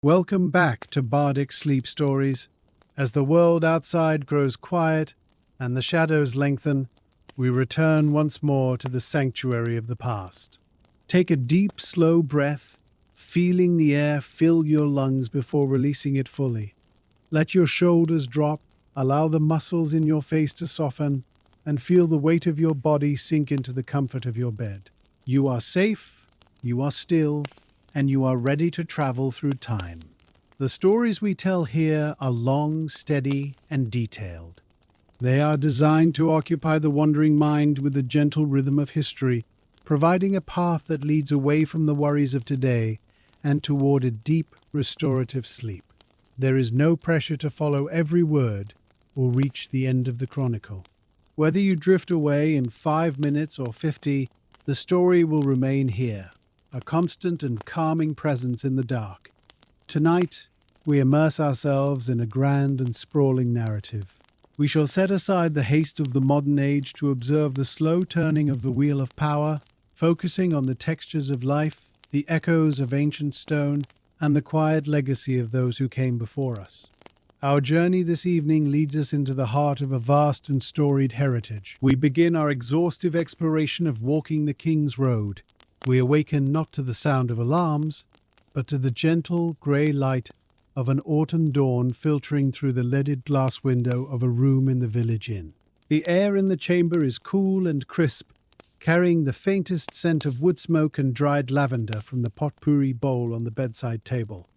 Welcome back to Bardic Sleep Stories. As the world outside grows quiet and the shadows lengthen, we return once more to the sanctuary of the past. Take a deep, slow breath, feeling the air fill your lungs before releasing it fully. Let your shoulders drop, allow the muscles in your face to soften, and feel the weight of your body sink into the comfort of your bed. You are safe, you are still, and you are ready to travel through time. The stories we tell here are long, steady, and detailed. They are designed to occupy the wandering mind with the gentle rhythm of history, providing a path that leads away from the worries of today and toward a deep, restorative sleep. There is no pressure to follow every word or reach the end of the chronicle. Whether you drift away in 5 minutes or 50, the story will remain here, a constant and calming presence in the dark. Tonight, we immerse ourselves in a grand and sprawling narrative. We shall set aside the haste of the modern age to observe the slow turning of the wheel of power, focusing on the textures of life, the echoes of ancient stone, and the quiet legacy of those who came before us. Our journey this evening leads us into the heart of a vast and storied heritage. We begin our exhaustive exploration of walking the King's Road. We awaken not to the sound of alarms, but to the gentle grey light of an autumn dawn filtering through the leaded glass window of a room in the village inn. The air in the chamber is cool and crisp, carrying the faintest scent of wood smoke and dried lavender from the potpourri bowl on the bedside table.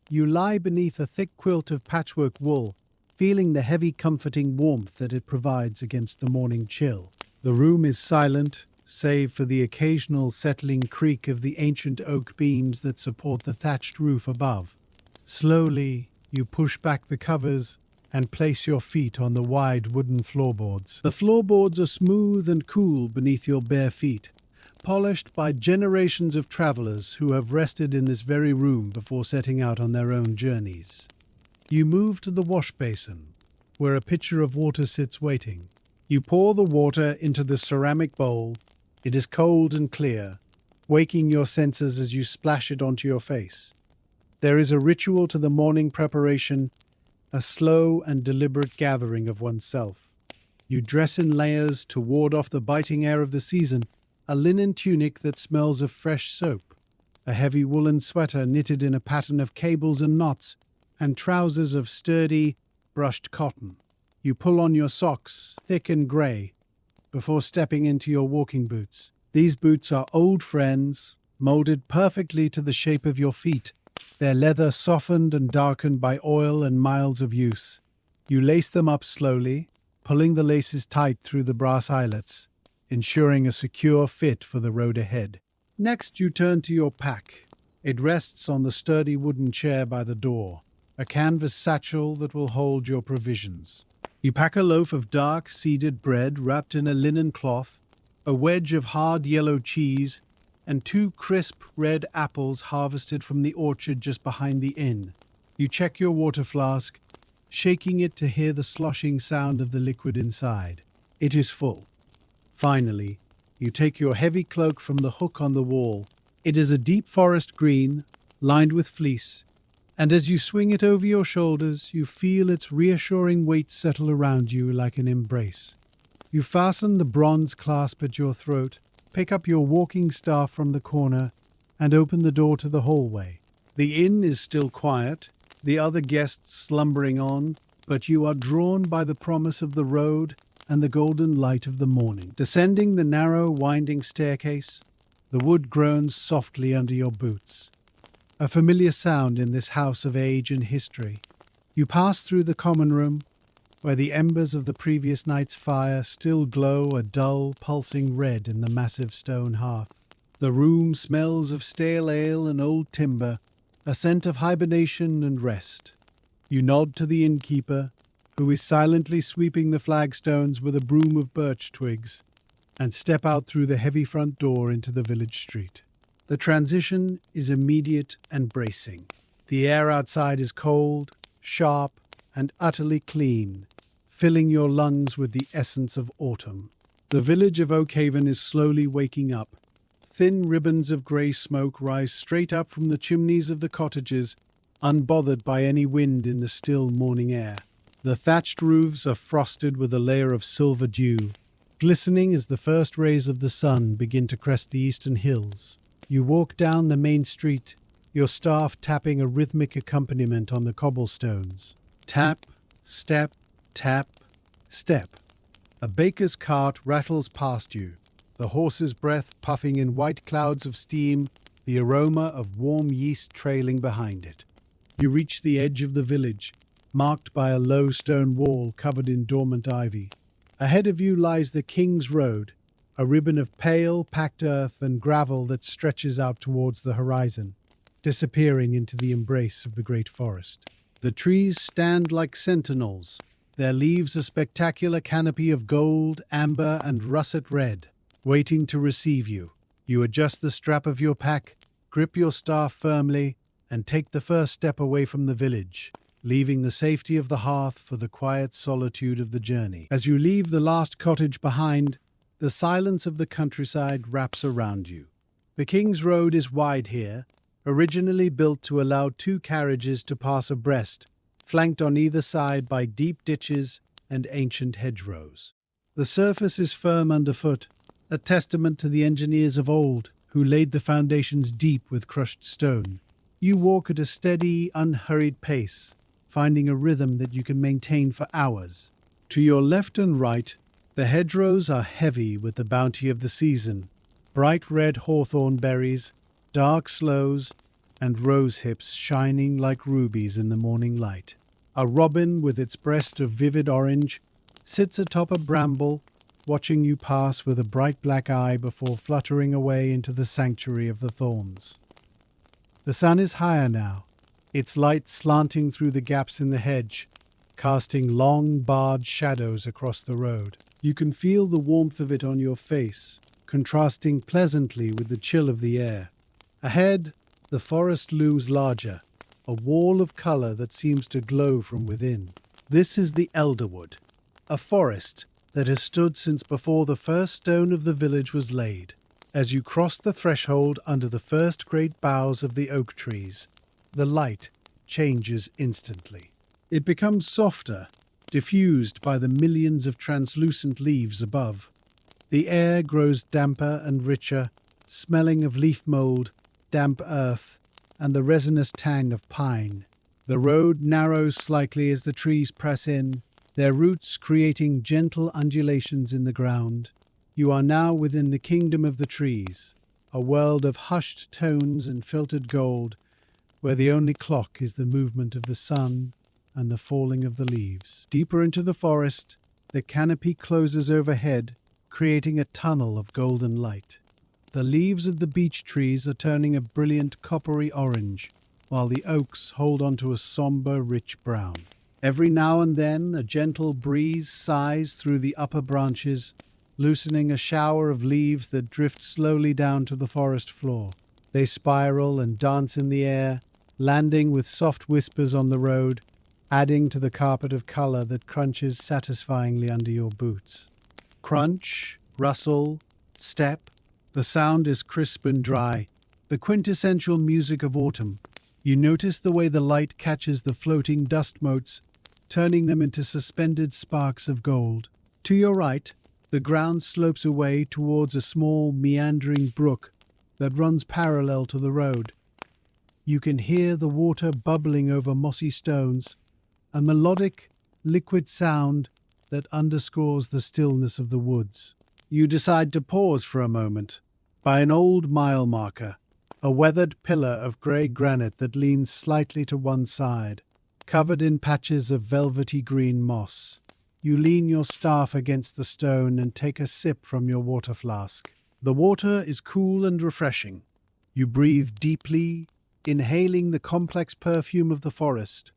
You lie beneath a thick quilt of patchwork wool, feeling the heavy comforting warmth that it provides against the morning chill. The room is silent, save for the occasional settling creak of the ancient oak beams that support the thatched roof above. Slowly, you push back the covers and place your feet on the wide wooden floorboards. The floorboards are smooth and cool beneath your bare feet, polished by generations of travelers who have rested in this very room before setting out on their own journeys. You move to the wash basin, where a pitcher of water sits waiting. You pour the water into the ceramic bowl. It is cold and clear, waking your senses as you splash it onto your face. There is a ritual to the morning preparation, a slow and deliberate gathering of oneself. You dress in layers to ward off the biting air of the season, a linen tunic that smells of fresh soap, a heavy woolen sweater knitted in a pattern of cables and knots, and trousers of sturdy, brushed cotton. You pull on your socks, thick and grey, before stepping into your walking boots. These boots are old friends, molded perfectly to the shape of your feet, their leather softened and darkened by oil and miles of use. You lace them up slowly, pulling the laces tight through the brass eyelets, ensuring a secure fit for the road ahead. Next, you turn to your pack. It rests on the sturdy wooden chair by the door, a canvas satchel that will hold your provisions. You pack a loaf of dark, seeded bread wrapped in a linen cloth, a wedge of hard yellow cheese, and 2 crisp red apples harvested from the orchard just behind the inn. You check your water flask, shaking it to hear the sloshing sound of the liquid inside. It is full. Finally, you take your heavy cloak from the hook on the wall. It is a deep forest green, lined with fleece, and as you swing it over your shoulders, you feel its reassuring weight settle around you like an embrace. You fasten the bronze clasp at your throat, pick up your walking staff from the corner, and open the door to the hallway. The inn is still quiet, the other guests slumbering on, but you are drawn by the promise of the road and the golden light of the morning. Descending the narrow, winding staircase, the wood groans softly under your boots. A familiar sound in this house of age and history. You pass through the common room, where the embers of the previous night's fire still glow a dull, pulsing red in the massive stone hearth. The room smells of stale ale and old timber, a scent of hibernation and rest. You nod to the innkeeper, who is silently sweeping the flagstones with a broom of birch twigs, and step out through the heavy front door into the village street. The transition is immediate and bracing. The air outside is cold, sharp, and utterly clean, filling your lungs with the essence of autumn. The village of Oakhaven is slowly waking up. Thin ribbons of grey smoke rise straight up from the chimneys of the cottages, unbothered by any wind in the still morning air. The thatched roofs are frosted with a layer of silver dew, glistening as the first rays of the sun begin to crest the eastern hills. You walk down the main street, your staff tapping a rhythmic accompaniment on the cobblestones. Tap, step, tap, step. A baker's cart rattles past you, the horse's breath puffing in white clouds of steam, the aroma of warm yeast trailing behind it. You reach the edge of the village, marked by a low stone wall covered in dormant ivy. Ahead of you lies the King's Road, a ribbon of pale, packed earth and gravel that stretches out towards the horizon, disappearing into the embrace of the Great Forest. The trees stand like sentinels, their leaves a spectacular canopy of gold, amber, and russet red, waiting to receive you. You adjust the strap of your pack, grip your staff firmly, and take the first step away from the village, leaving the safety of the hearth for the quiet solitude of the journey. As you leave the last cottage behind, the silence of the countryside wraps around you. The King's Road is wide here, originally built to allow two carriages to pass abreast, flanked on either side by deep ditches and ancient hedgerows. The surface is firm underfoot, a testament to the engineers of old who laid the foundations deep with crushed stone. You walk at a steady, unhurried pace, finding a rhythm that you can maintain for hours. To your left and right, the hedgerows are heavy with the bounty of the season, bright red hawthorn berries, dark sloes, and rose hips shining like rubies in the morning light. A robin with its breast of vivid orange sits atop a bramble, watching you pass with a bright black eye before fluttering away into the sanctuary of the thorns. The sun is higher now, its light slanting through the gaps in the hedge, casting long, barred shadows across the road. You can feel the warmth of it on your face, contrasting pleasantly with the chill of the air. Ahead, the forest looms larger, a wall of colour that seems to glow from within. This is the Elderwood, a forest that has stood since before the first stone of the village was laid. As you cross the threshold under the first great boughs of the oak trees, the light changes instantly. It becomes softer, diffused by the millions of translucent leaves above. The air grows damper and richer, smelling of leaf mold, damp earth, and the resinous tang of pine. The road narrows slightly as the trees press in, their roots creating gentle undulations in the ground. You are now within the kingdom of the trees, a world of hushed tones and filtered gold, where the only clock is the movement of the sun and the falling of the leaves. Deeper into the forest, the canopy closes overhead, creating a tunnel of golden light. The leaves of the beech trees are turning a brilliant coppery orange, while the oaks hold onto a somber, rich brown. Every now and then, a gentle breeze sighs through the upper branches, loosening a shower of leaves that drift slowly down to the forest floor. They spiral and dance in the air, landing with soft whispers on the road, adding to the carpet of color that crunches satisfyingly under your boots. Crunch, rustle, step. The sound is crisp and dry, the quintessential music of autumn. You notice the way the light catches the floating dust motes, turning them into suspended sparks of gold. To your right, the ground slopes away towards a small, meandering brook that runs parallel to the road. You can hear the water bubbling over mossy stones, a melodic, liquid sound that underscores the stillness of the woods. You decide to pause for a moment by an old mile marker, a weathered pillar of grey granite that leans slightly to one side, covered in patches of velvety green moss. You lean your staff against the stone and take a sip from your water flask. The water is cool and refreshing. You breathe deeply, inhaling the complex perfume of the forest,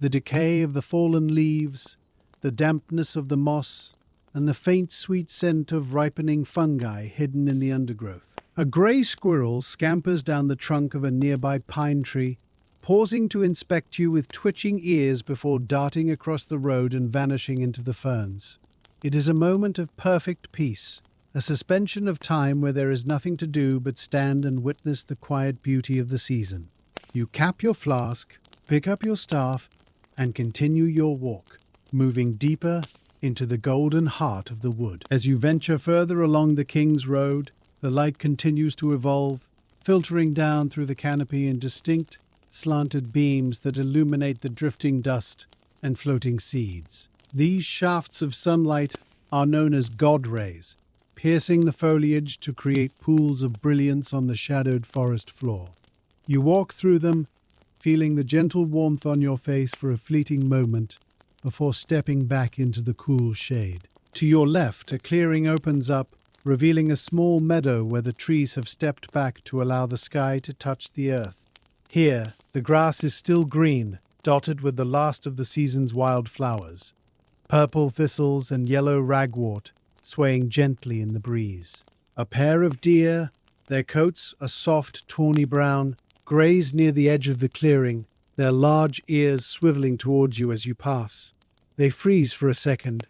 the decay of the fallen leaves, the dampness of the moss, and the faint sweet scent of ripening fungi hidden in the undergrowth. A grey squirrel scampers down the trunk of a nearby pine tree, pausing to inspect you with twitching ears before darting across the road and vanishing into the ferns. It is a moment of perfect peace, a suspension of time where there is nothing to do but stand and witness the quiet beauty of the season. You cap your flask, pick up your staff, and continue your walk, moving deeper into the golden heart of the wood. As you venture further along the King's Road, the light continues to evolve, filtering down through the canopy in distinct, slanted beams that illuminate the drifting dust and floating seeds. These shafts of sunlight are known as god rays, piercing the foliage to create pools of brilliance on the shadowed forest floor. You walk through them, feeling the gentle warmth on your face for a fleeting moment before stepping back into the cool shade. To your left, a clearing opens up, revealing a small meadow where the trees have stepped back to allow the sky to touch the earth. Here, the grass is still green, dotted with the last of the season's wild flowers, purple thistles and yellow ragwort swaying gently in the breeze. A pair of deer, their coats a soft tawny brown, graze near the edge of the clearing, their large ears swiveling towards you as you pass. They freeze for a second,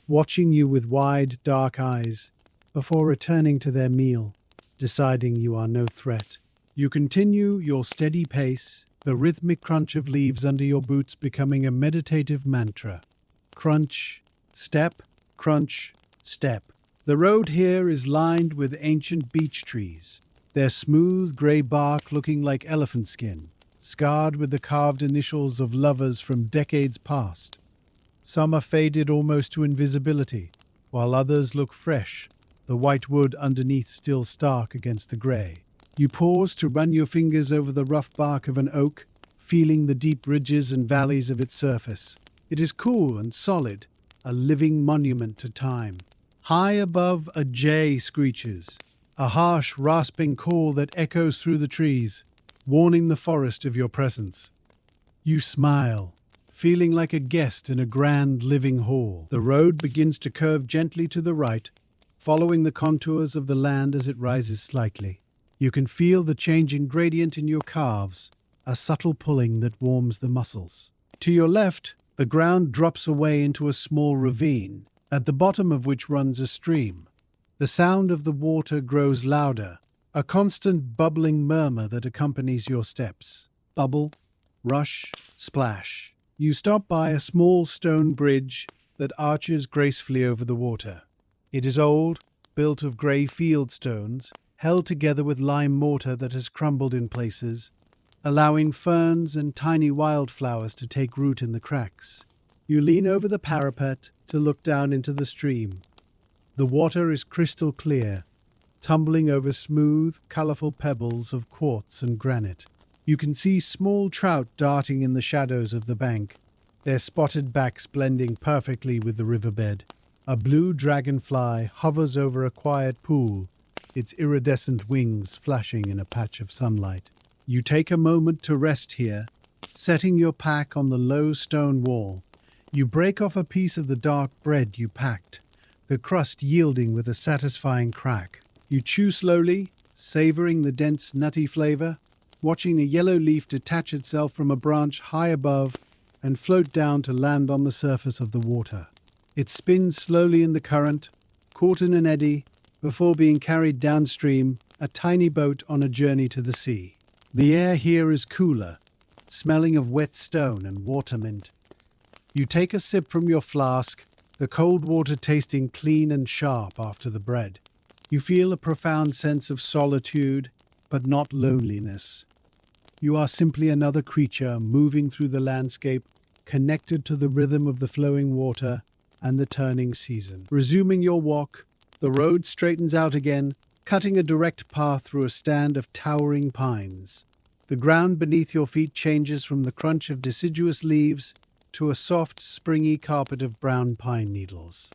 watching you with wide, dark eyes, before returning to their meal, deciding you are no threat. You continue your steady pace, the rhythmic crunch of leaves under your boots becoming a meditative mantra. Crunch, step, crunch, step. The road here is lined with ancient beech trees, their smooth grey bark looking like elephant skin, scarred with the carved initials of lovers from decades past. Some are faded almost to invisibility, while others look fresh, the white wood underneath still stark against the grey. You pause to run your fingers over the rough bark of an oak, feeling the deep ridges and valleys of its surface. It is cool and solid, a living monument to time. High above, a jay screeches, a harsh, rasping call that echoes through the trees, warning the forest of your presence. You smile, feeling like a guest in a grand living hall. The road begins to curve gently to the right, following the contours of the land as it rises slightly. You can feel the changing gradient in your calves, a subtle pulling that warms the muscles. To your left, the ground drops away into a small ravine, at the bottom of which runs a stream. The sound of the water grows louder, a constant bubbling murmur that accompanies your steps. Bubble, rush, splash. You stop by a small stone bridge that arches gracefully over the water. It is old, built of grey field stones, held together with lime mortar that has crumbled in places, allowing ferns and tiny wildflowers to take root in the cracks. You lean over the parapet to look down into the stream. The water is crystal clear, tumbling over smooth, colourful pebbles of quartz and granite. You can see small trout darting in the shadows of the bank, their spotted backs blending perfectly with the riverbed. A blue dragonfly hovers over a quiet pool, its iridescent wings flashing in a patch of sunlight. You take a moment to rest here, setting your pack on the low stone wall. You break off a piece of the dark bread you packed, the crust yielding with a satisfying crack. You chew slowly, savouring the dense, nutty flavour, watching a yellow leaf detach itself from a branch high above and float down to land on the surface of the water. It spins slowly in the current, caught in an eddy, before being carried downstream, a tiny boat on a journey to the sea. The air here is cooler, smelling of wet stone and water mint. You take a sip from your flask, the cold water tasting clean and sharp after the bread. You feel a profound sense of solitude, but not loneliness. You are simply another creature moving through the landscape, connected to the rhythm of the flowing water and the turning season. Resuming your walk, the road straightens out again, cutting a direct path through a stand of towering pines. The ground beneath your feet changes from the crunch of deciduous leaves to a soft, springy carpet of brown pine needles.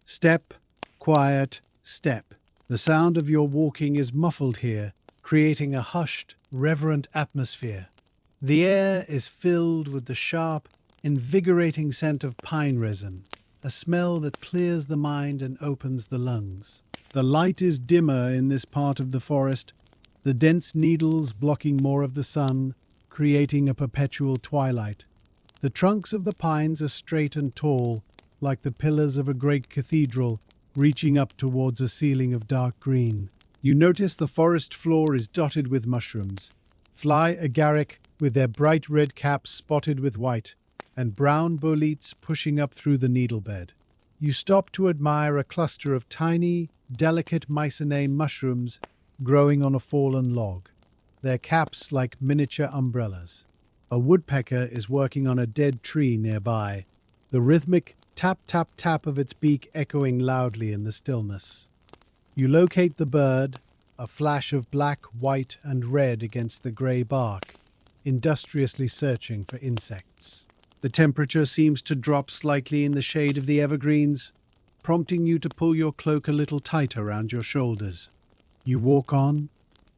Step, quiet, step. The sound of your walking is muffled here, creating a hushed, reverent atmosphere. The air is filled with the sharp, invigorating scent of pine resin, a smell that clears the mind and opens the lungs. The light is dimmer in this part of the forest, the dense needles blocking more of the sun, creating a perpetual twilight. The trunks of the pines are straight and tall, like the pillars of a great cathedral, reaching up towards a ceiling of dark green. You notice the forest floor is dotted with mushrooms, fly agaric with their bright red caps spotted with white, and brown boletes pushing up through the needlebed. You stop to admire a cluster of tiny, delicate mycenae mushrooms growing on a fallen log, their caps like miniature umbrellas. A woodpecker is working on a dead tree nearby, the rhythmic tap-tap-tap of its beak echoing loudly in the stillness. You locate the bird, a flash of black, white, and red against the grey bark, industriously searching for insects. The temperature seems to drop slightly in the shade of the evergreens, prompting you to pull your cloak a little tighter around your shoulders. You walk on,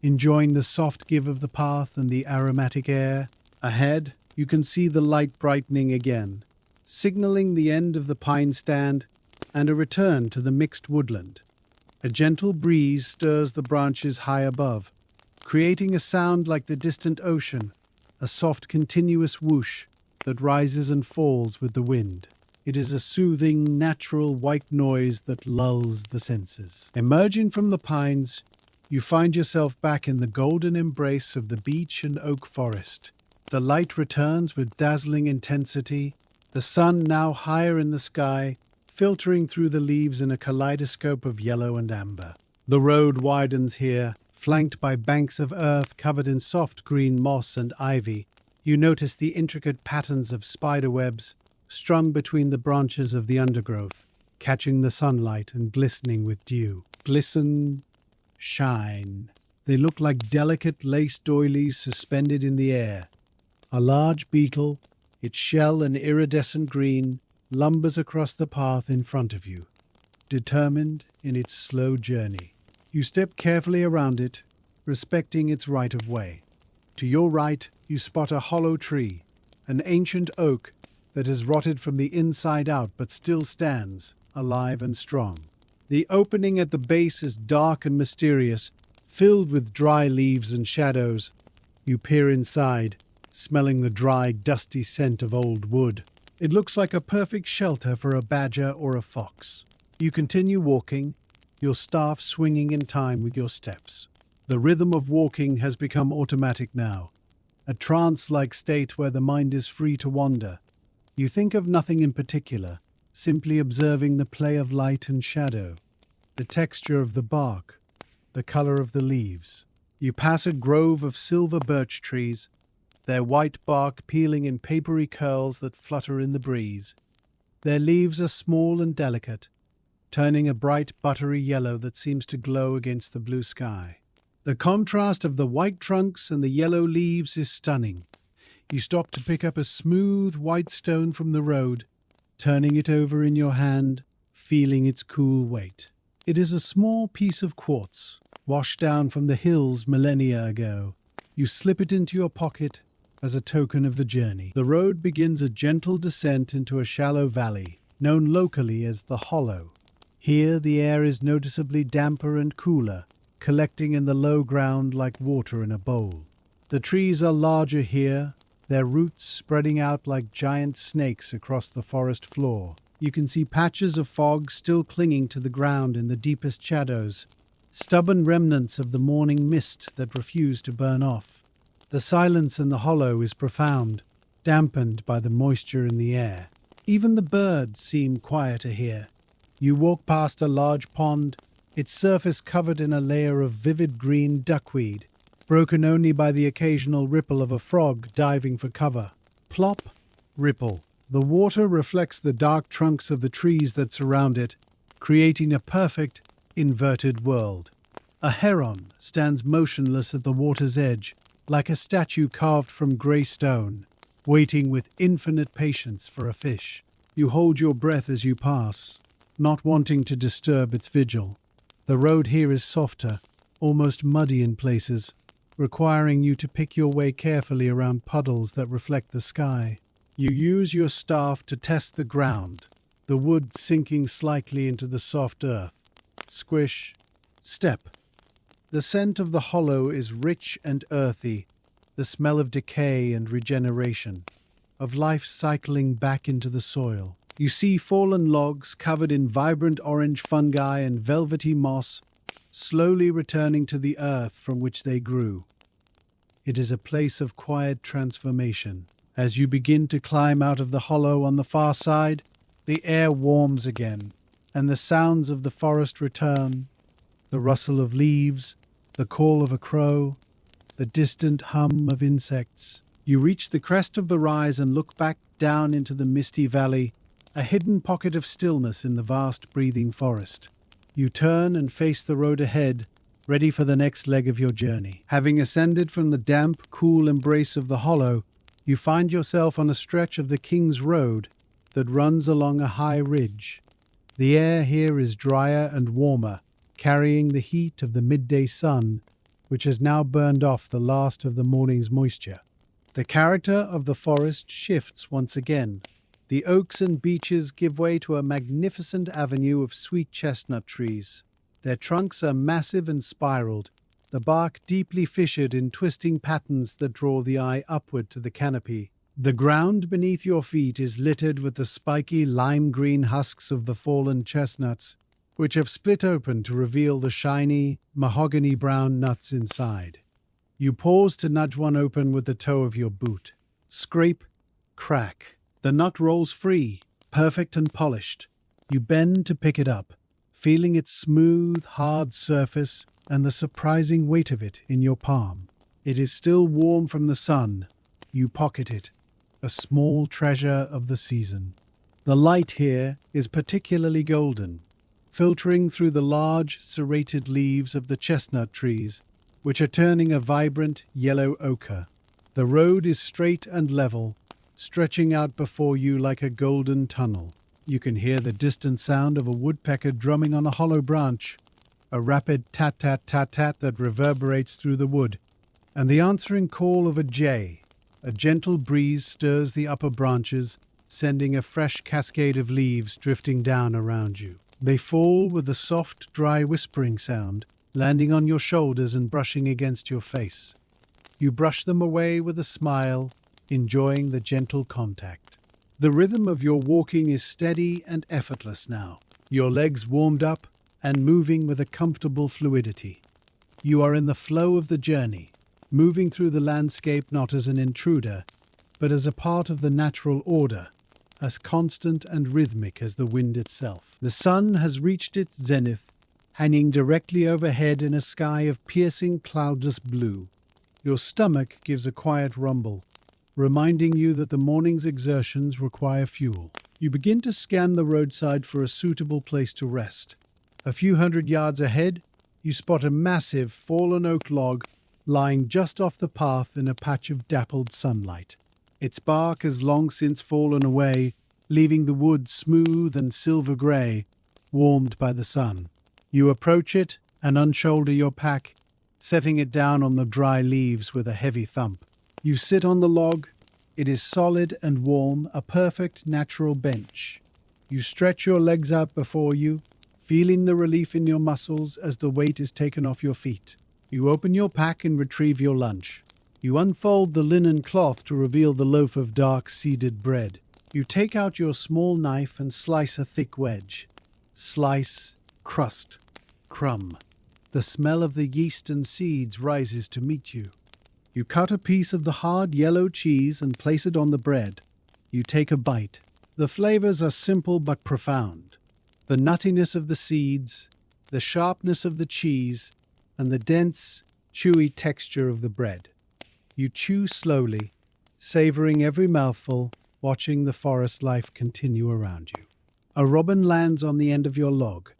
enjoying the soft give of the path and the aromatic air. Ahead, you can see the light brightening again, signaling the end of the pine stand and a return to the mixed woodland. A gentle breeze stirs the branches high above, creating a sound like the distant ocean, a soft continuous whoosh that rises and falls with the wind. It is a soothing, natural white noise that lulls the senses. Emerging from the pines, you find yourself back in the golden embrace of the beech and oak forest. The light returns with dazzling intensity, the sun now higher in the sky, filtering through the leaves in a kaleidoscope of yellow and amber. The road widens here, flanked by banks of earth covered in soft green moss and ivy. You notice the intricate patterns of spider webs strung between the branches of the undergrowth, catching the sunlight and glistening with dew. Glisten, shine. They look like delicate lace doilies suspended in the air. A large beetle, its shell an iridescent green, lumbers across the path in front of you, determined in its slow journey. You step carefully around it, respecting its right of way. To your right, you spot a hollow tree, an ancient oak that has rotted from the inside out but still stands, alive and strong. The opening at the base is dark and mysterious, filled with dry leaves and shadows. You peer inside, smelling the dry, dusty scent of old wood. It looks like a perfect shelter for a badger or a fox. You continue walking, your staff swinging in time with your steps. The rhythm of walking has become automatic now, a trance-like state where the mind is free to wander. You think of nothing in particular, simply observing the play of light and shadow, the texture of the bark, the color of the leaves. You pass a grove of silver birch trees, their white bark peeling in papery curls that flutter in the breeze. Their leaves are small and delicate, turning a bright buttery yellow that seems to glow against the blue sky. The contrast of the white trunks and the yellow leaves is stunning. You stop to pick up a smooth white stone from the road, turning it over in your hand, feeling its cool weight. It is a small piece of quartz, washed down from the hills millennia ago. You slip it into your pocket as a token of the journey. The road begins a gentle descent into a shallow valley, known locally as the Hollow. Here the air is noticeably damper and cooler, collecting in the low ground like water in a bowl. The trees are larger here, their roots spreading out like giant snakes across the forest floor. You can see patches of fog still clinging to the ground in the deepest shadows, stubborn remnants of the morning mist that refuse to burn off. The silence in the hollow is profound, dampened by the moisture in the air. Even the birds seem quieter here. You walk past a large pond, its surface covered in a layer of vivid green duckweed, broken only by the occasional ripple of a frog diving for cover. Plop, ripple. The water reflects the dark trunks of the trees that surround it, creating a perfect, inverted world. A heron stands motionless at the water's edge, like a statue carved from grey stone, waiting with infinite patience for a fish. You hold your breath as you pass, not wanting to disturb its vigil. The road here is softer, almost muddy in places, requiring you to pick your way carefully around puddles that reflect the sky. You use your staff to test the ground, the wood sinking slightly into the soft earth. Squish, step. The scent of the hollow is rich and earthy, the smell of decay and regeneration, of life cycling back into the soil. You see fallen logs covered in vibrant orange fungi and velvety moss, slowly returning to the earth from which they grew. It is a place of quiet transformation. As you begin to climb out of the hollow on the far side, the air warms again, and the sounds of the forest return. The rustle of leaves, the call of a crow, the distant hum of insects. You reach the crest of the rise and look back down into the misty valley, a hidden pocket of stillness in the vast breathing forest. You turn and face the road ahead, ready for the next leg of your journey. Having ascended from the damp, cool embrace of the hollow, you find yourself on a stretch of the King's Road that runs along a high ridge. The air here is drier and warmer, carrying the heat of the midday sun, which has now burned off the last of the morning's moisture. The character of the forest shifts once again. The oaks and beeches give way to a magnificent avenue of sweet chestnut trees. Their trunks are massive and spiraled, the bark deeply fissured in twisting patterns that draw the eye upward to the canopy. The ground beneath your feet is littered with the spiky lime-green husks of the fallen chestnuts, which have split open to reveal the shiny, mahogany-brown nuts inside. You pause to nudge one open with the toe of your boot. Scrape, crack. The nut rolls free, perfect and polished. You bend to pick it up, feeling its smooth, hard surface and the surprising weight of it in your palm. It is still warm from the sun. You pocket it, a small treasure of the season. The light here is particularly golden, filtering through the large, serrated leaves of the chestnut trees, which are turning a vibrant yellow ochre. The road is straight and level, stretching out before you like a golden tunnel. You can hear the distant sound of a woodpecker drumming on a hollow branch, a rapid tat-tat-tat-tat that reverberates through the wood, and the answering call of a jay. A gentle breeze stirs the upper branches, sending a fresh cascade of leaves drifting down around you. They fall with a soft, dry whispering sound, landing on your shoulders and brushing against your face. You brush them away with a smile, enjoying the gentle contact. The rhythm of your walking is steady and effortless now, your legs warmed up and moving with a comfortable fluidity. You are in the flow of the journey, moving through the landscape not as an intruder, but as a part of the natural order, as constant and rhythmic as the wind itself. The sun has reached its zenith, hanging directly overhead in a sky of piercing cloudless blue. Your stomach gives a quiet rumble, reminding you that the morning's exertions require fuel. You begin to scan the roadside for a suitable place to rest. A few hundred yards ahead, you spot a massive fallen oak log lying just off the path in a patch of dappled sunlight. Its bark has long since fallen away, leaving the wood smooth and silver grey, warmed by the sun. You approach it and unshoulder your pack, setting it down on the dry leaves with a heavy thump. You sit on the log. It is solid and warm, a perfect natural bench. You stretch your legs out before you, feeling the relief in your muscles as the weight is taken off your feet. You open your pack and retrieve your lunch. You unfold the linen cloth to reveal the loaf of dark seeded bread. You take out your small knife and slice a thick wedge. Slice, crust, crumb. The smell of the yeast and seeds rises to meet you. You cut a piece of the hard yellow cheese and place it on the bread. You take a bite. The flavors are simple but profound. The nuttiness of the seeds, the sharpness of the cheese, and the dense, chewy texture of the bread. You chew slowly, savoring every mouthful, watching the forest life continue around you. A robin lands on the end of your log,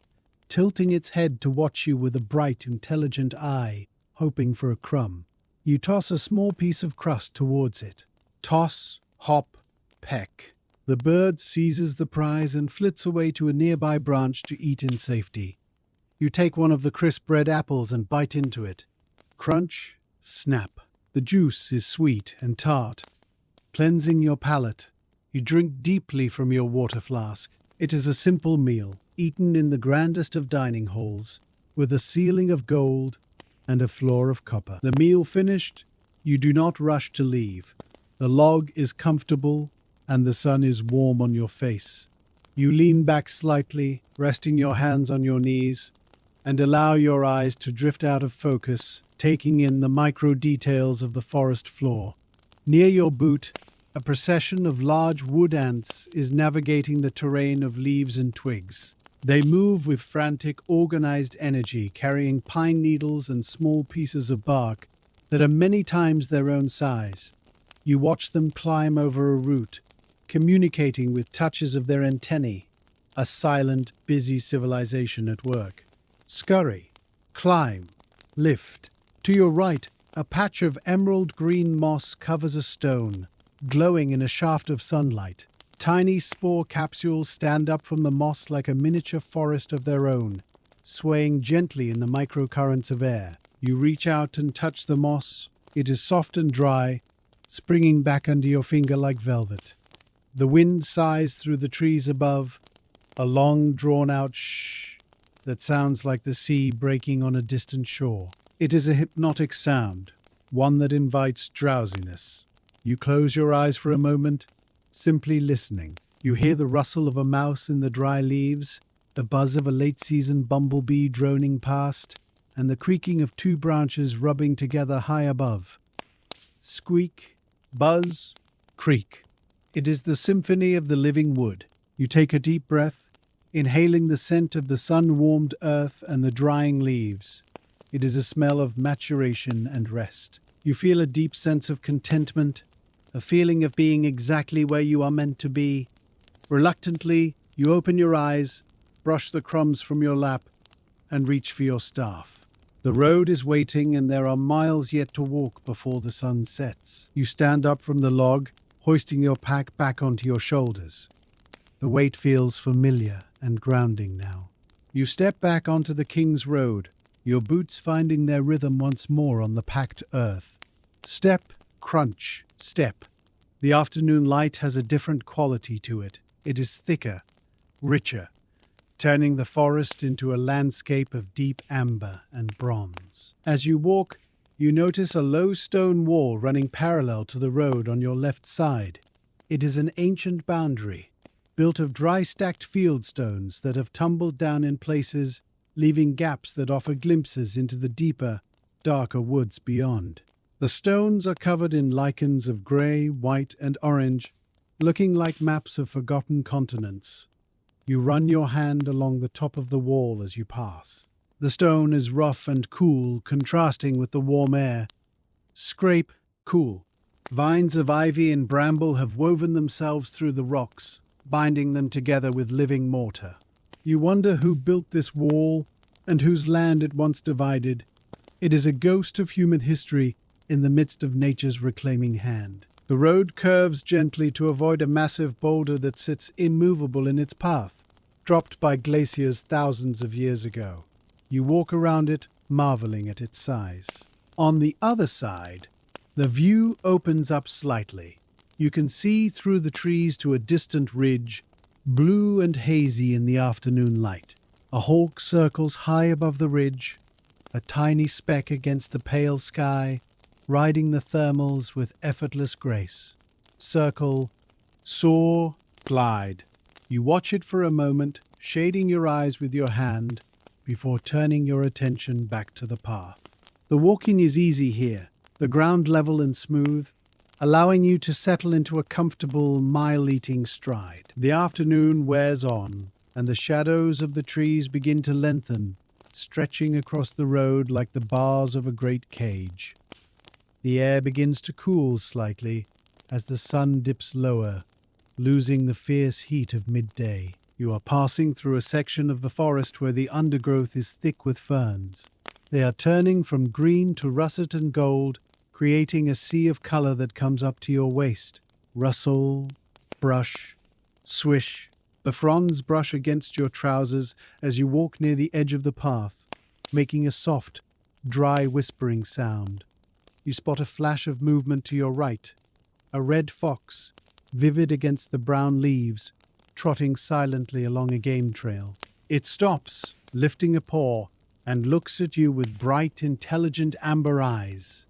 tilting its head to watch you with a bright, intelligent eye, hoping for a crumb. You toss a small piece of crust towards it. Toss, hop, peck. The bird seizes the prize and flits away to a nearby branch to eat in safety. You take one of the crisp red apples and bite into it. Crunch, snap. The juice is sweet and tart, cleansing your palate. You drink deeply from your water flask. It is a simple meal, eaten in the grandest of dining halls, with a ceiling of gold and a floor of copper. The meal finished, you do not rush to leave. The log is comfortable and the sun is warm on your face. You lean back slightly, resting your hands on your knees, and allow your eyes to drift out of focus, taking in the micro details of the forest floor. Near your boot, a procession of large wood ants is navigating the terrain of leaves and twigs. They move with frantic, organized energy, carrying pine needles and small pieces of bark that are many times their own size. You watch them climb over a root, communicating with touches of their antennae, a silent, busy civilization at work. Scurry, climb, lift. To your right, a patch of emerald green moss covers a stone, glowing in a shaft of sunlight. Tiny spore capsules stand up from the moss like a miniature forest of their own, swaying gently in the microcurrents of air. You reach out and touch the moss. It is soft and dry, springing back under your finger like velvet. The wind sighs through the trees above, a long, drawn-out shh that sounds like the sea breaking on a distant shore. It is a hypnotic sound, one that invites drowsiness. You close your eyes for a moment, simply listening. You hear the rustle of a mouse in the dry leaves, the buzz of a late-season bumblebee droning past, and the creaking of two branches rubbing together high above. Squeak, buzz, creak. It is the symphony of the living wood. You take a deep breath, inhaling the scent of the sun-warmed earth and the drying leaves. It is a smell of maturation and rest. You feel a deep sense of contentment, a feeling of being exactly where you are meant to be. Reluctantly, you open your eyes, brush the crumbs from your lap, and reach for your staff. The road is waiting, and there are miles yet to walk before the sun sets. You stand up from the log, hoisting your pack back onto your shoulders. The weight feels familiar and grounding now. You step back onto the King's Road, your boots finding their rhythm once more on the packed earth. Step, crunch, step. The afternoon light has a different quality to it. It is thicker, richer, turning the forest into a landscape of deep amber and bronze. As you walk, you notice a low stone wall running parallel to the road on your left side. It is an ancient boundary, built of dry stacked field stones that have tumbled down in places, leaving gaps that offer glimpses into the deeper, darker woods beyond. The stones are covered in lichens of grey, white, and orange, looking like maps of forgotten continents. You run your hand along the top of the wall as you pass. The stone is rough and cool, contrasting with the warm air. Scrape, cool. Vines of ivy and bramble have woven themselves through the rocks, binding them together with living mortar. You wonder who built this wall and whose land it once divided. It is a ghost of human history in the midst of nature's reclaiming hand. The road curves gently to avoid a massive boulder that sits immovable in its path, dropped by glaciers thousands of years ago. You walk around it, marveling at its size. On the other side, the view opens up slightly. You can see through the trees to a distant ridge, blue and hazy in the afternoon light. A hawk circles high above the ridge, a tiny speck against the pale sky, riding the thermals with effortless grace. Circle, soar, glide. You watch it for a moment, shading your eyes with your hand, before turning your attention back to the path. The walking is easy here, the ground level and smooth, allowing you to settle into a comfortable, mile-eating stride. The afternoon wears on, and the shadows of the trees begin to lengthen, stretching across the road like the bars of a great cage. The air begins to cool slightly as the sun dips lower, losing the fierce heat of midday. You are passing through a section of the forest where the undergrowth is thick with ferns. They are turning from green to russet and gold, creating a sea of color that comes up to your waist. Rustle, brush, swish. The fronds brush against your trousers as you walk near the edge of the path, making a soft, dry whispering sound. You spot a flash of movement to your right, a red fox, vivid against the brown leaves, trotting silently along a game trail. It stops, lifting a paw, and looks at you with bright, intelligent amber eyes.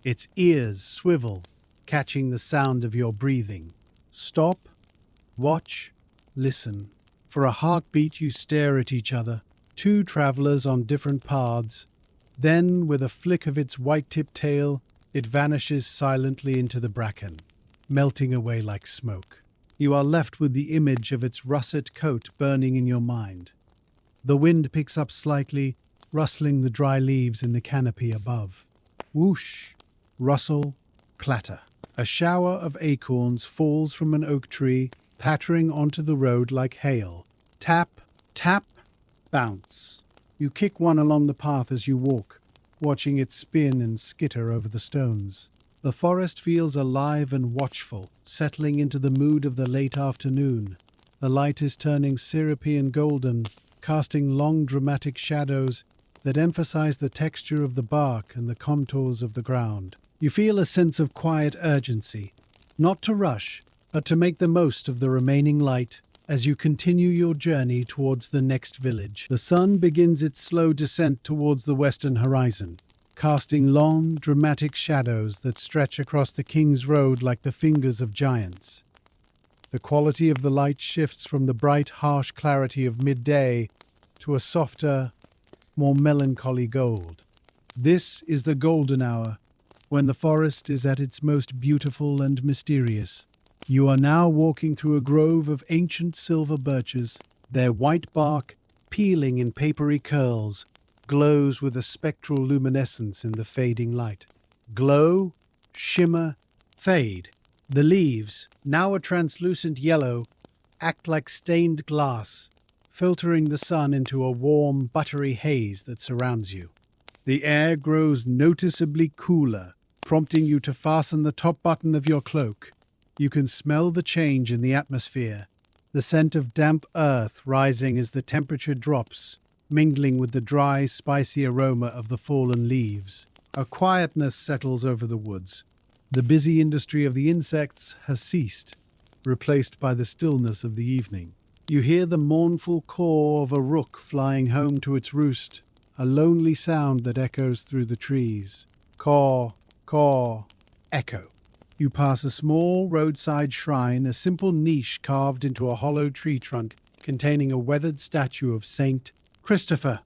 Its ears swivel, catching the sound of your breathing. Stop, watch, listen. For a heartbeat, you stare at each other, Two travelers on different paths. Then, with a flick of its white-tipped tail, it vanishes silently into the bracken, melting away like smoke. You are left with the image of its russet coat burning in your mind. The wind picks up slightly, rustling the dry leaves in the canopy above. Whoosh, rustle, clatter. A shower of acorns falls from an oak tree, pattering onto the road like hail. Tap, tap, bounce. You kick one along the path as you walk, watching it spin and skitter over the stones. The forest feels alive and watchful, settling into the mood of the late afternoon. The light is turning syrupy and golden, casting long dramatic shadows that emphasize the texture of the bark and the contours of the ground. You feel a sense of quiet urgency, not to rush, but to make the most of the remaining light as you continue your journey towards the next village. The sun begins its slow descent towards the western horizon, casting long, dramatic shadows that stretch across the King's Road like the fingers of giants. The quality of the light shifts from the bright, harsh clarity of midday to a softer, more melancholy gold. This is the golden hour, when the forest is at its most beautiful and mysterious. You are now walking through a grove of ancient silver birches. Their white bark, peeling in papery curls, glows with a spectral luminescence in the fading light. Glow, shimmer, fade. The leaves, now a translucent yellow, act like stained glass, filtering the sun into a warm, buttery haze that surrounds you. The air grows noticeably cooler, prompting you to fasten the top button of your cloak. You can smell the change in the atmosphere, the scent of damp earth rising as the temperature drops, mingling with the dry, spicy aroma of the fallen leaves. A quietness settles over the woods. The busy industry of the insects has ceased, replaced by the stillness of the evening. You hear the mournful caw of a rook flying home to its roost, a lonely sound that echoes through the trees. Caw, caw, echo. You pass a small roadside shrine, a simple niche carved into a hollow tree trunk containing a weathered statue of Saint Christopher,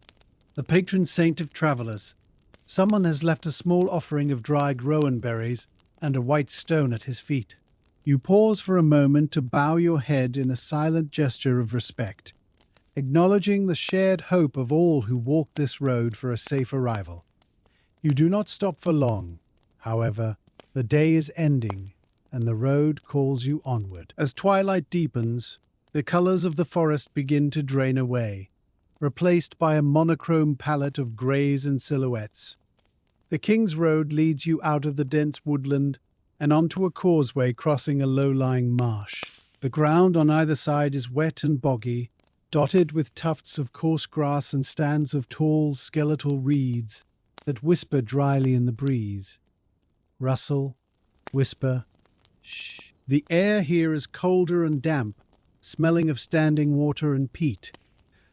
the patron saint of travelers. Someone has left a small offering of dried rowan berries and a white stone at his feet. You pause for a moment to bow your head in a silent gesture of respect, acknowledging the shared hope of all who walk this road for a safe arrival. You do not stop for long, however. The day is ending, and the road calls you onward. As twilight deepens, the colors of the forest begin to drain away, replaced by a monochrome palette of grays and silhouettes. The King's Road leads you out of the dense woodland and onto a causeway crossing a low-lying marsh. The ground on either side is wet and boggy, dotted with tufts of coarse grass and stands of tall, skeletal reeds that whisper dryly in the breeze. Rustle, whisper, shh. The air here is colder and damp, smelling of standing water and peat.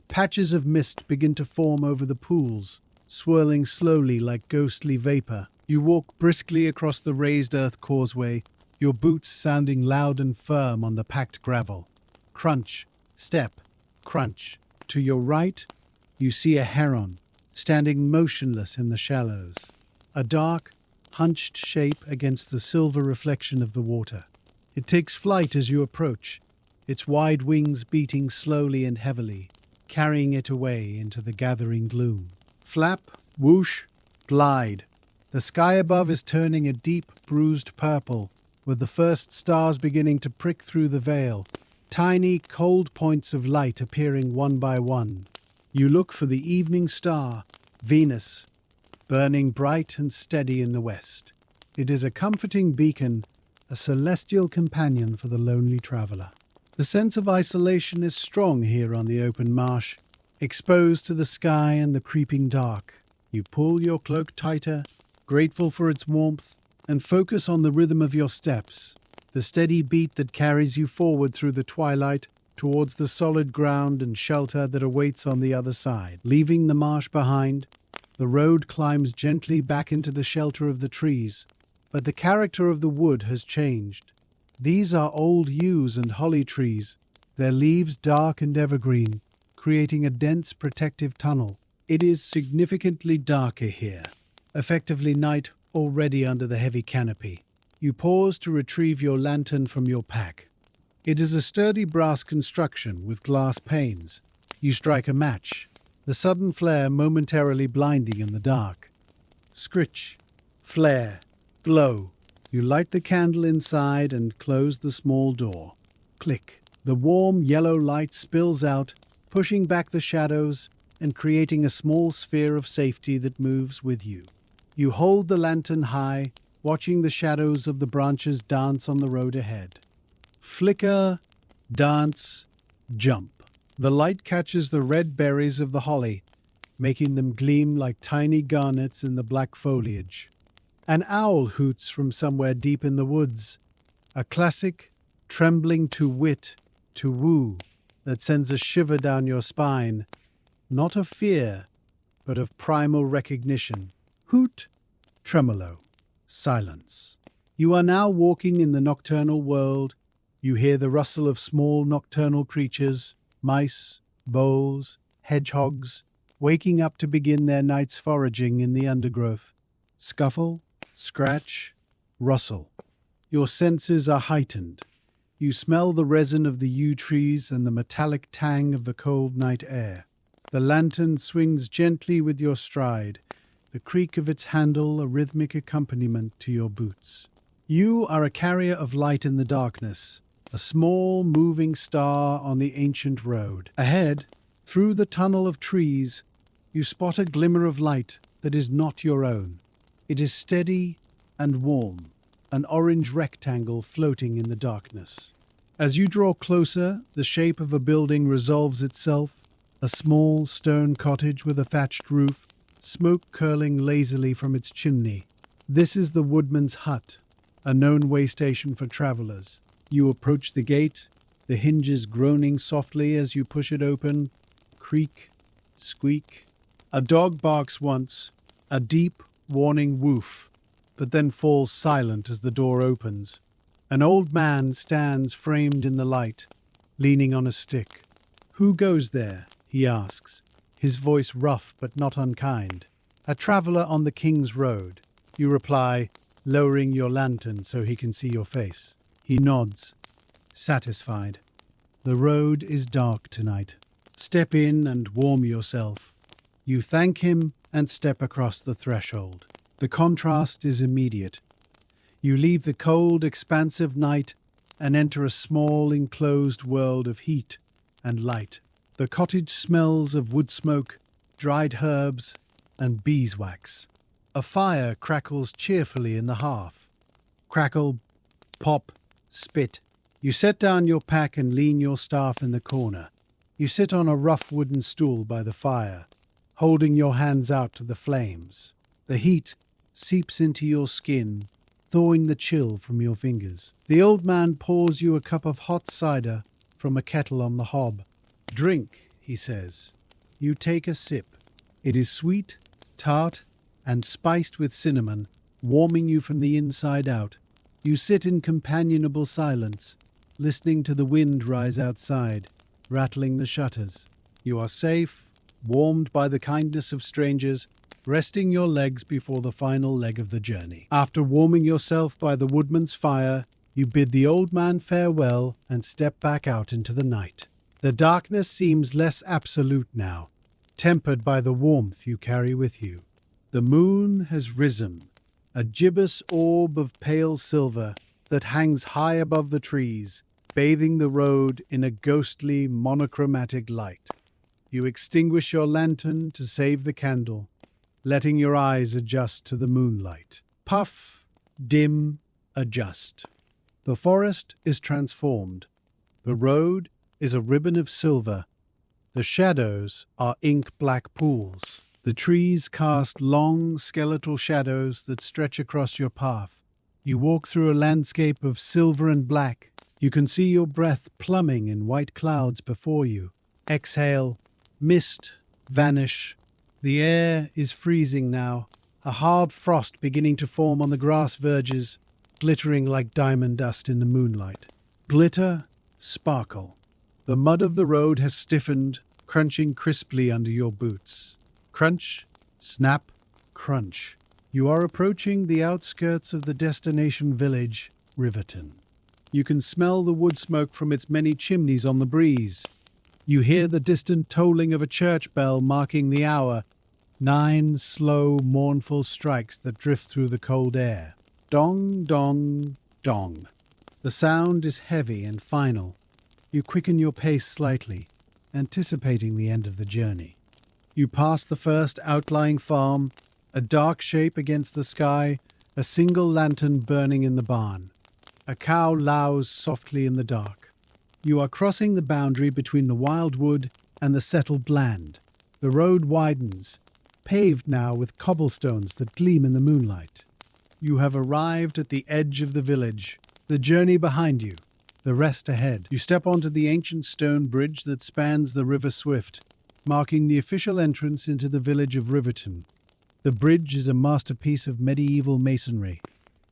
Patches of mist begin to form over the pools, swirling slowly like ghostly vapor. You walk briskly across the raised earth causeway, your boots sounding loud and firm on the packed gravel. Crunch, step, crunch. To your right, you see a heron, standing motionless in the shallows. A dark, hunched shape against the silver reflection of the water. It takes flight as you approach, its wide wings beating slowly and heavily, carrying it away into the gathering gloom. Flap, whoosh, glide. The sky above is turning a deep, bruised purple, with the first stars beginning to prick through the veil, tiny, cold points of light appearing one by one. You look for the evening star, Venus, burning bright and steady in the west. It is a comforting beacon, a celestial companion for the lonely traveller. The sense of isolation is strong here on the open marsh, exposed to the sky and the creeping dark. You pull your cloak tighter, grateful for its warmth, and focus on the rhythm of your steps, the steady beat that carries you forward through the twilight towards the solid ground and shelter that awaits on the other side. Leaving the marsh behind, the road climbs gently back into the shelter of the trees, but the character of the wood has changed. These are old yews and holly trees, their leaves dark and evergreen, creating a dense protective tunnel. It is significantly darker here, effectively night already under the heavy canopy. You pause to retrieve your lantern from your pack. It is a sturdy brass construction with glass panes. You strike a match, the sudden flare momentarily blinding in the dark. Scritch, flare, glow. You light the candle inside and close the small door. Click. The warm yellow light spills out, pushing back the shadows and creating a small sphere of safety that moves with you. You hold the lantern high, watching the shadows of the branches dance on the road ahead. Flicker, dance, jump. The light catches the red berries of the holly, making them gleam like tiny garnets in the black foliage. An owl hoots from somewhere deep in the woods, a classic, trembling to wit, to woo, that sends a shiver down your spine, not of fear, but of primal recognition. Hoot, tremolo, silence. You are now walking in the nocturnal world. You hear the rustle of small nocturnal creatures, mice, voles, hedgehogs, waking up to begin their night's foraging in the undergrowth. Scuffle, scratch, rustle. Your senses are heightened. You smell the resin of the yew trees and the metallic tang of the cold night air. The lantern swings gently with your stride, the creak of its handle a rhythmic accompaniment to your boots. You are a carrier of light in the darkness, a small moving star on the ancient road. Ahead, through the tunnel of trees, you spot a glimmer of light that is not your own. It is steady and warm, an orange rectangle floating in the darkness. As you draw closer, the shape of a building resolves itself, a small stone cottage with a thatched roof, smoke curling lazily from its chimney. This is the woodman's hut, a known way station for travelers. You approach the gate, the hinges groaning softly as you push it open. Creak, squeak. A dog barks once, a deep, warning woof, but then falls silent as the door opens. An old man stands framed in the light, leaning on a stick. "Who goes there?" he asks, his voice rough but not unkind. "A traveller on the King's Road," you reply, lowering your lantern so he can see your face. He nods, satisfied. The road is dark tonight. Step in and warm yourself. You thank him and step across the threshold. The contrast is immediate. You leave the cold, expansive night and enter a small, enclosed world of heat and light. The cottage smells of wood smoke, dried herbs, and beeswax. A fire crackles cheerfully in the hearth. Crackle, pop, spit. You set down your pack and lean your staff in the corner. You sit on a rough wooden stool by the fire, holding your hands out to the flames. The heat seeps into your skin, thawing the chill from your fingers. The old man pours you a cup of hot cider from a kettle on the hob. "Drink," he says. You take a sip. It is sweet, tart, and spiced with cinnamon, warming you from the inside out. You sit in companionable silence, listening to the wind rise outside, rattling the shutters. You are safe, warmed by the kindness of strangers, resting your legs before the final leg of the journey. After warming yourself by the woodman's fire, you bid the old man farewell and step back out into the night. The darkness seems less absolute now, tempered by the warmth you carry with you. The moon has risen, a gibbous orb of pale silver that hangs high above the trees, bathing the road in a ghostly, monochromatic light. You extinguish your lantern to save the candle, letting your eyes adjust to the moonlight. Puff, dim, adjust. The forest is transformed. The road is a ribbon of silver. The shadows are ink-black pools. The trees cast long, skeletal shadows that stretch across your path. You walk through a landscape of silver and black. You can see your breath plumbing in white clouds before you. Exhale, mist, vanish. The air is freezing now, a hard frost beginning to form on the grass verges, glittering like diamond dust in the moonlight. Glitter, sparkle. The mud of the road has stiffened, crunching crisply under your boots. Crunch, snap, crunch. You are approaching the outskirts of the destination village, Riverton. You can smell the wood smoke from its many chimneys on the breeze. You hear the distant tolling of a church bell marking the hour, 9 slow, mournful strikes that drift through the cold air. Dong, dong, dong. The sound is heavy and final. You quicken your pace slightly, anticipating the end of the journey. You pass the first outlying farm, a dark shape against the sky, a single lantern burning in the barn. A cow lows softly in the dark. You are crossing the boundary between the wild wood and the settled land. The road widens, paved now with cobblestones that gleam in the moonlight. You have arrived at the edge of the village, the journey behind you, the rest ahead. You step onto the ancient stone bridge that spans the River Swift, marking the official entrance into the village of Riverton. The bridge is a masterpiece of medieval masonry,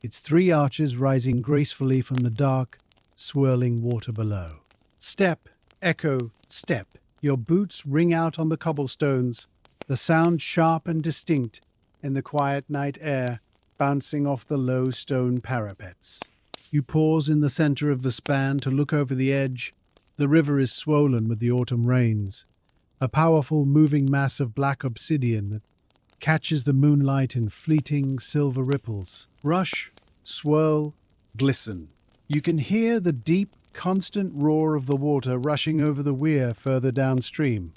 its 3 arches rising gracefully from the dark, swirling water below. Step, echo, step. Your boots ring out on the cobblestones, the sound sharp and distinct in the quiet night air, bouncing off the low stone parapets. You pause in the center of the span to look over the edge. The river is swollen with the autumn rains, a powerful moving mass of black obsidian that catches the moonlight in fleeting silver ripples. Rush, swirl, glisten. You can hear the deep, constant roar of the water rushing over the weir further downstream,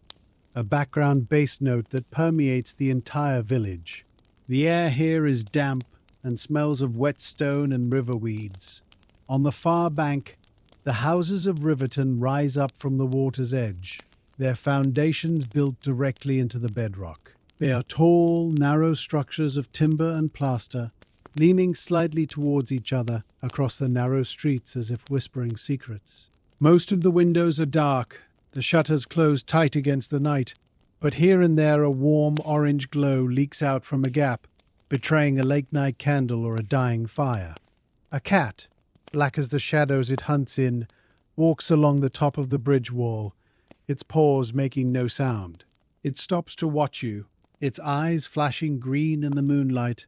a background bass note that permeates the entire village. The air here is damp and smells of wet stone and river weeds. On the far bank, the houses of Riverton rise up from the water's edge, their foundations built directly into the bedrock. They are tall, narrow structures of timber and plaster, leaning slightly towards each other across the narrow streets as if whispering secrets. Most of the windows are dark, the shutters closed tight against the night, but here and there a warm orange glow leaks out from a gap, betraying a late-night candle or a dying fire. A cat, black as the shadows it hunts in, walks along the top of the bridge wall, its paws making no sound. It stops to watch you, its eyes flashing green in the moonlight,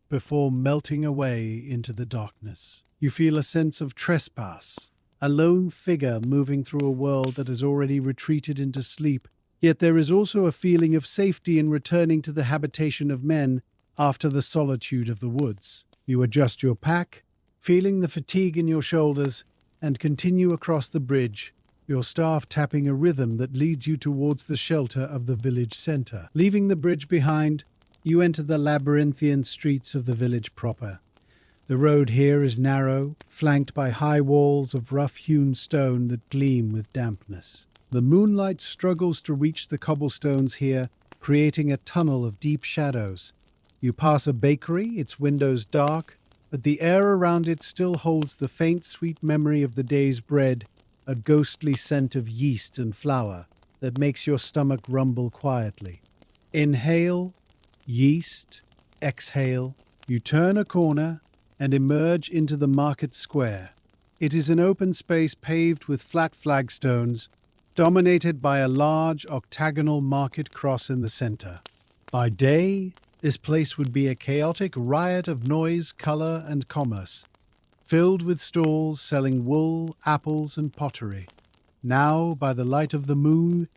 before melting away into the darkness. You feel a sense of trespass, a lone figure moving through a world that has already retreated into sleep, yet there is also a feeling of safety in returning to the habitation of men after the solitude of the woods. You adjust your pack, feeling the fatigue in your shoulders, and continue across the bridge, your staff tapping a rhythm that leads you towards the shelter of the village center. Leaving the bridge behind, you enter the labyrinthian streets of the village proper. The road here is narrow, flanked by high walls of rough-hewn stone that gleam with dampness. The moonlight struggles to reach the cobblestones here, creating a tunnel of deep shadows. You pass a bakery, its windows dark, but the air around it still holds the faint, sweet memory of the day's bread, a ghostly scent of yeast and flour that makes your stomach rumble quietly. Inhale, yeast, exhale. You turn a corner and emerge into the market square. It is an open space paved with flat flagstones, dominated by a large octagonal market cross in the center. By day, this place would be a chaotic riot of noise, color, and commerce, filled with stalls selling wool, apples, and pottery. Now, by the light of the moon,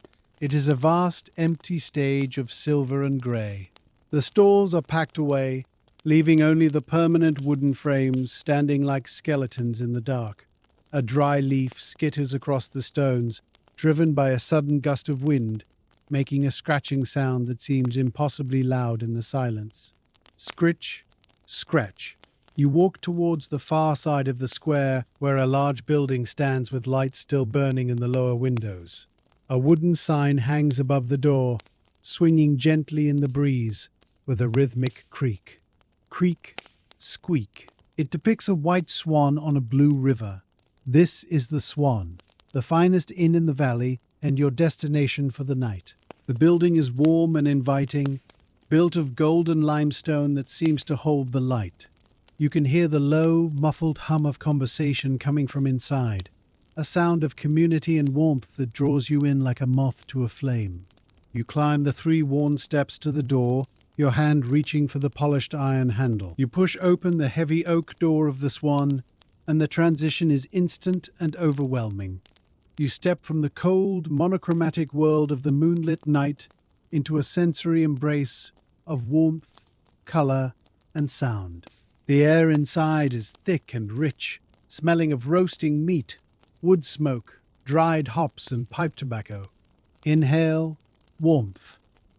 it is a vast, empty stage of silver and grey. The stalls are packed away, leaving only the permanent wooden frames standing like skeletons in the dark. A dry leaf skitters across the stones, driven by a sudden gust of wind, making a scratching sound that seems impossibly loud in the silence. Scritch, scratch. You walk towards the far side of the square, where a large building stands with lights still burning in the lower windows. A wooden sign hangs above the door, swinging gently in the breeze, with a rhythmic creak. Creak, squeak. It depicts a white swan on a blue river. This is the Swan, the finest inn in the valley and your destination for the night. The building is warm and inviting, built of golden limestone that seems to hold the light. You can hear the low, muffled hum of conversation coming from inside. a sound of community and warmth that draws you in like a moth to a flame. You climb the 3 worn steps to the door, your hand reaching for the polished iron handle. You push open the heavy oak door of the Swan, and the transition is instant and overwhelming. You step from the cold, monochromatic world of the moonlit night into a sensory embrace of warmth, color, and sound. The air inside is thick and rich, smelling of roasting meat, wood smoke, dried hops, and pipe tobacco. Inhale, warmth,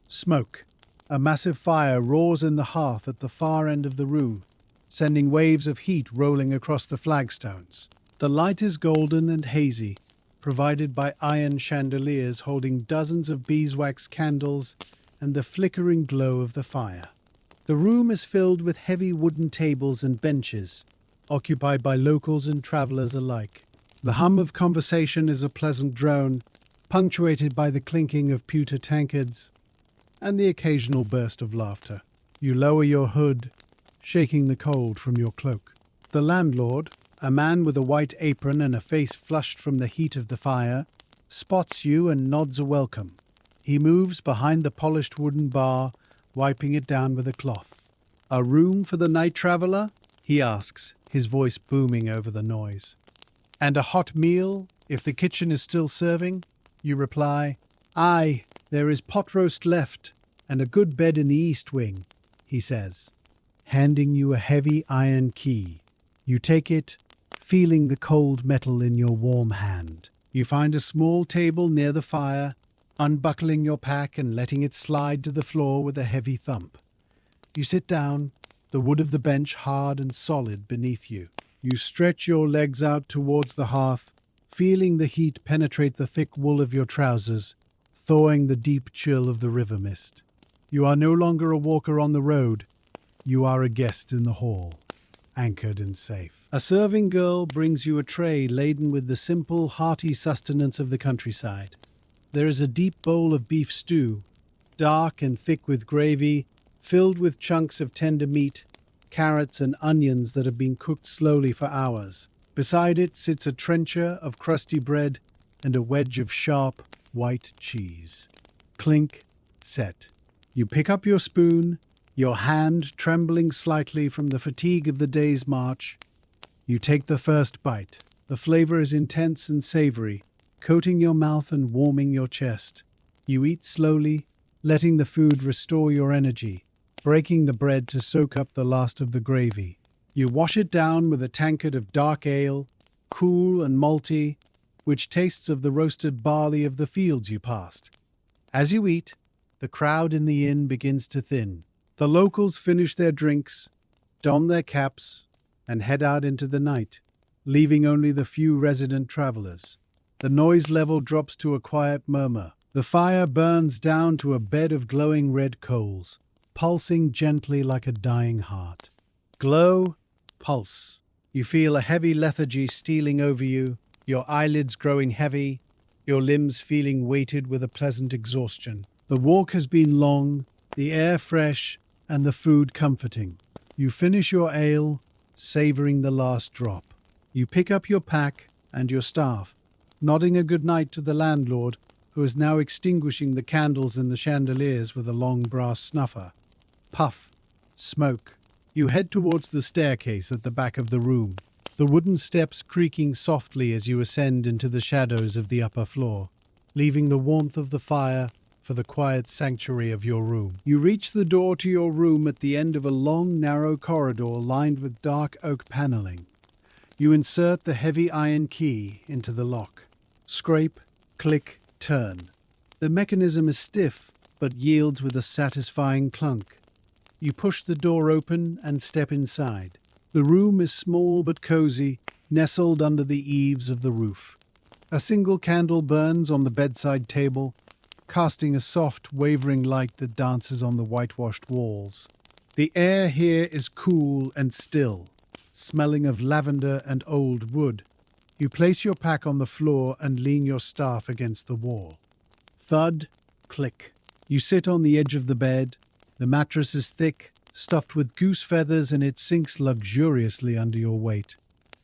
smoke. A massive fire roars in the hearth at the far end of the room, sending waves of heat rolling across the flagstones. The light is golden and hazy, provided by iron chandeliers holding dozens of beeswax candles and the flickering glow of the fire. The room is filled with heavy wooden tables and benches, occupied by locals and travelers alike. The hum of conversation is a pleasant drone, punctuated by the clinking of pewter tankards and the occasional burst of laughter. You lower your hood, shaking the cold from your cloak. The landlord, a man with a white apron and a face flushed from the heat of the fire, spots you and nods a welcome. He moves behind the polished wooden bar, wiping it down with a cloth. "A room for the night traveller?" he asks, his voice booming over the noise. "And a hot meal, if the kitchen is still serving?" You reply, "Aye, there is pot roast left, and a good bed in the east wing," he says, handing you a heavy iron key. You take it, feeling the cold metal in your warm hand. You find a small table near the fire, unbuckling your pack and letting it slide to the floor with a heavy thump. You sit down, the wood of the bench hard and solid beneath you. You stretch your legs out towards the hearth, feeling the heat penetrate the thick wool of your trousers, thawing the deep chill of the river mist. You are no longer a walker on the road. You are a guest in the hall, anchored and safe. A serving girl brings you a tray laden with the simple, hearty sustenance of the countryside. There is a deep bowl of beef stew, dark and thick with gravy, filled with chunks of tender meat, carrots and onions that have been cooked slowly for hours. Beside it sits a trencher of crusty bread and a wedge of sharp, white cheese. Clink, set. You pick up your spoon, your hand trembling slightly from the fatigue of the day's march. You take the first bite. The flavor is intense and savory, coating your mouth and warming your chest. You eat slowly, letting the food restore your energy, breaking the bread to soak up the last of the gravy. You wash it down with a tankard of dark ale, cool and malty, which tastes of the roasted barley of the fields you passed. As you eat, the crowd in the inn begins to thin. The locals finish their drinks, don their caps, and head out into the night, leaving only the few resident travelers. The noise level drops to a quiet murmur. The fire burns down to a bed of glowing red coals, pulsing gently like a dying heart. Glow, pulse. You feel a heavy lethargy stealing over you, your eyelids growing heavy, your limbs feeling weighted with a pleasant exhaustion. The walk has been long, the air fresh, and the food comforting. You finish your ale, savoring the last drop. You pick up your pack and your staff, nodding a good night to the landlord, who is now extinguishing the candles in the chandeliers with a long brass snuffer. Puff, smoke. You head towards the staircase at the back of the room, the wooden steps creaking softly as you ascend into the shadows of the upper floor, leaving the warmth of the fire for the quiet sanctuary of your room. You reach the door to your room at the end of a long, narrow corridor lined with dark oak paneling. You insert the heavy iron key into the lock. Scrape, click, turn. The mechanism is stiff, but yields with a satisfying clunk. You push the door open and step inside. The room is small but cozy, nestled under the eaves of the roof. A single candle burns on the bedside table, casting a soft, wavering light that dances on the whitewashed walls. The air here is cool and still, smelling of lavender and old wood. You place your pack on the floor and lean your staff against the wall. Thud, click. You sit on the edge of the bed. The mattress is thick, stuffed with goose feathers, and it sinks luxuriously under your weight.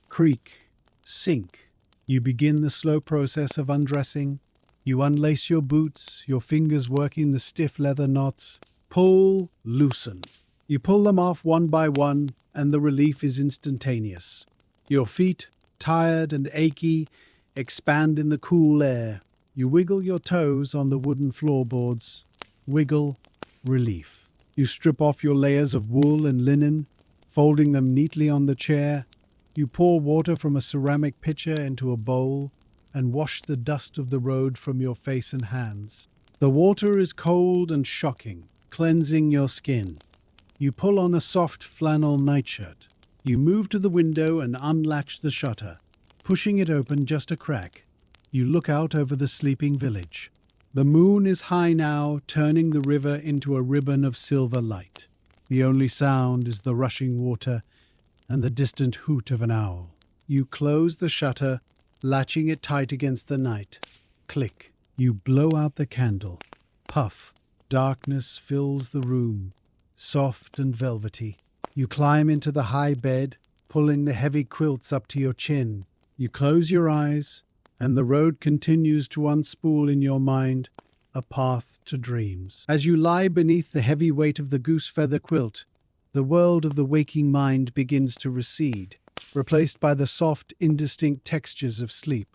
Creak, sink. You begin the slow process of undressing. You unlace your boots, your fingers working the stiff leather knots. Pull, loosen. You pull them off one by one, and the relief is instantaneous. Your feet, tired and achy, expand in the cool air. You wiggle your toes on the wooden floorboards. Wiggle, relief. You strip off your layers of wool and linen, folding them neatly on the chair. You pour water from a ceramic pitcher into a bowl and wash the dust of the road from your face and hands. The water is cold and shocking, cleansing your skin. You pull on a soft flannel nightshirt. You move to the window and unlatch the shutter, pushing it open just a crack. You look out over the sleeping village. The moon is high now, turning the river into a ribbon of silver light. The only sound is the rushing water and the distant hoot of an owl. You close the shutter, latching it tight against the night. Click. You blow out the candle. Puff. Darkness fills the room, soft and velvety. You climb into the high bed, pulling the heavy quilts up to your chin. You close your eyes, and the road continues to unspool in your mind a path to dreams. As you lie beneath the heavy weight of the goose feather quilt, the world of the waking mind begins to recede, replaced by the soft, indistinct textures of sleep.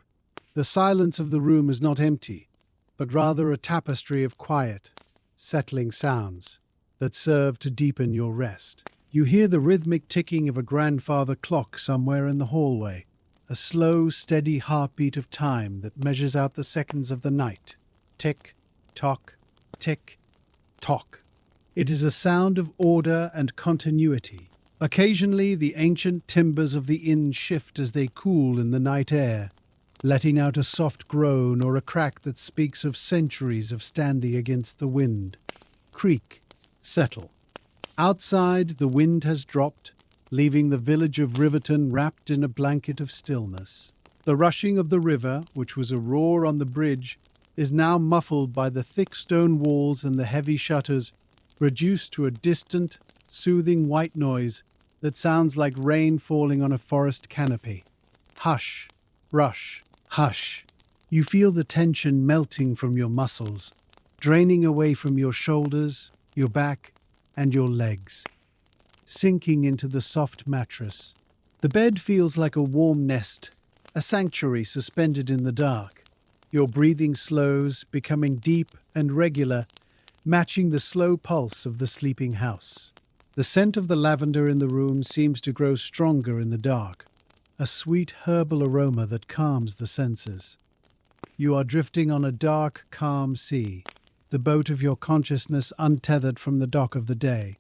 The silence of the room is not empty, but rather a tapestry of quiet, settling sounds that serve to deepen your rest. You hear the rhythmic ticking of a grandfather clock somewhere in the hallway, a slow, steady heartbeat of time that measures out the seconds of the night. Tick, tock, tick, tock. It is a sound of order and continuity. Occasionally, the ancient timbers of the inn shift as they cool in the night air, letting out a soft groan or a crack that speaks of centuries of standing against the wind. Creak, settle. Outside, the wind has dropped, leaving the village of Riverton wrapped in a blanket of stillness. The rushing of the river, which was a roar on the bridge, is now muffled by the thick stone walls and the heavy shutters, reduced to a distant, soothing white noise that sounds like rain falling on a forest canopy. Hush, rush, hush. You feel the tension melting from your muscles, draining away from your shoulders, your back, and your legs, sinking into the soft mattress. The bed feels like a warm nest, a sanctuary suspended in the dark. Your breathing slows, becoming deep and regular, matching the slow pulse of the sleeping house. The scent of the lavender in the room seems to grow stronger in the dark, a sweet herbal aroma that calms the senses. You are drifting on a dark, calm sea, the boat of your consciousness untethered from the dock of the day,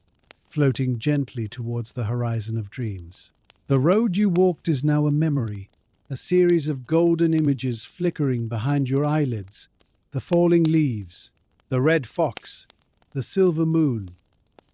floating gently towards the horizon of dreams. The road you walked is now a memory, a series of golden images flickering behind your eyelids, the falling leaves, the red fox, the silver moon,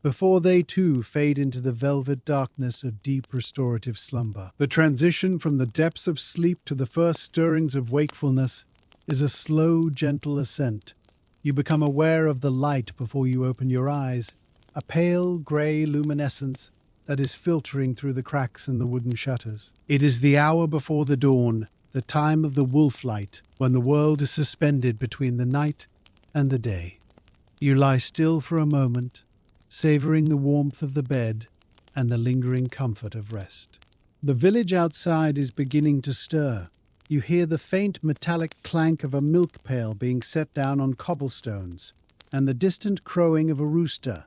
before they too fade into the velvet darkness of deep restorative slumber. The transition from the depths of sleep to the first stirrings of wakefulness is a slow, gentle ascent. You become aware of the light before you open your eyes, a pale grey luminescence that is filtering through the cracks in the wooden shutters. It is the hour before the dawn, the time of the wolf light, when the world is suspended between the night and the day. You lie still for a moment, savouring the warmth of the bed and the lingering comfort of rest. The village outside is beginning to stir. You hear the faint metallic clank of a milk pail being set down on cobblestones, and the distant crowing of a rooster,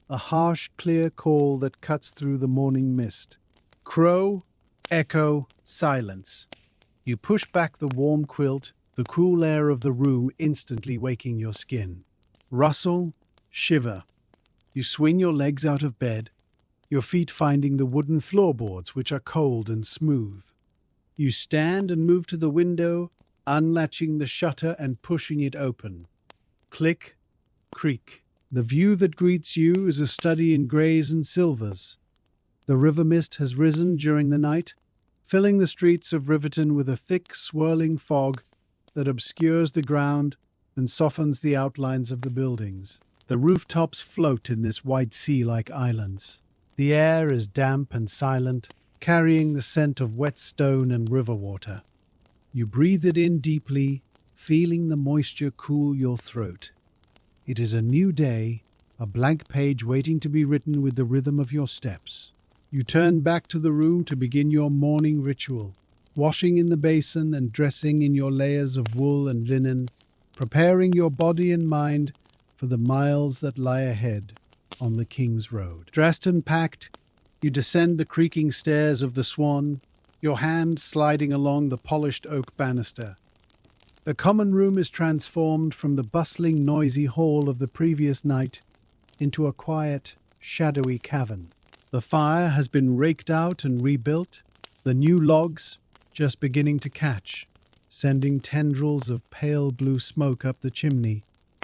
a harsh, clear call that cuts through the morning mist. Crow, echo, silence. You push back the warm quilt, the cool air of the room instantly waking your skin. Rustle, shiver. You swing your legs out of bed, your feet finding the wooden floorboards which are cold and smooth. You stand and move to the window, unlatching the shutter and pushing it open. Click, creak. The view that greets you is a study in greys and silvers. The river mist has risen during the night, filling the streets of Riverton with a thick, swirling fog that obscures the ground and softens the outlines of the buildings. The rooftops float in this white sea like islands. The air is damp and silent, carrying the scent of wet stone and river water. You breathe it in deeply, feeling the moisture cool your throat. It is a new day, a blank page waiting to be written with the rhythm of your steps. You turn back to the room to begin your morning ritual, washing in the basin and dressing in your layers of wool and linen, preparing your body and mind for the miles that lie ahead on the King's Road. Dressed and packed, you descend the creaking stairs of the Swan, your hand sliding along the polished oak banister. The common room is transformed from the bustling, noisy hall of the previous night into a quiet, shadowy cavern. The fire has been raked out and rebuilt, the new logs just beginning to catch, sending tendrils of pale blue smoke up the chimney.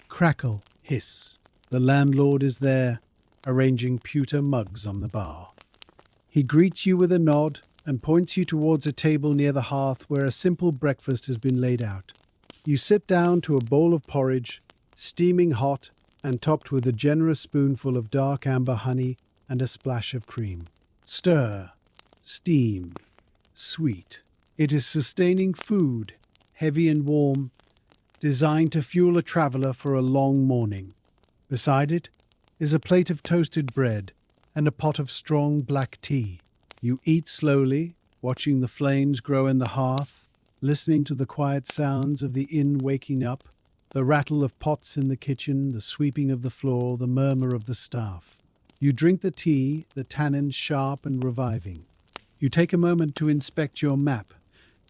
Crackle, hiss. The landlord is there, arranging pewter mugs on the bar. He greets you with a nod and points you towards a table near the hearth where a simple breakfast has been laid out. You sit down to a bowl of porridge, steaming hot and topped with a generous spoonful of dark amber honey and a splash of cream. Stir, steam, sweet. It is sustaining food, heavy and warm, designed to fuel a traveler for a long morning. Beside it is a plate of toasted bread and a pot of strong black tea. You eat slowly, watching the flames grow in the hearth, listening to the quiet sounds of the inn waking up, the rattle of pots in the kitchen, the sweeping of the floor, the murmur of the staff. You drink the tea, the tannins sharp and reviving. You take a moment to inspect your map,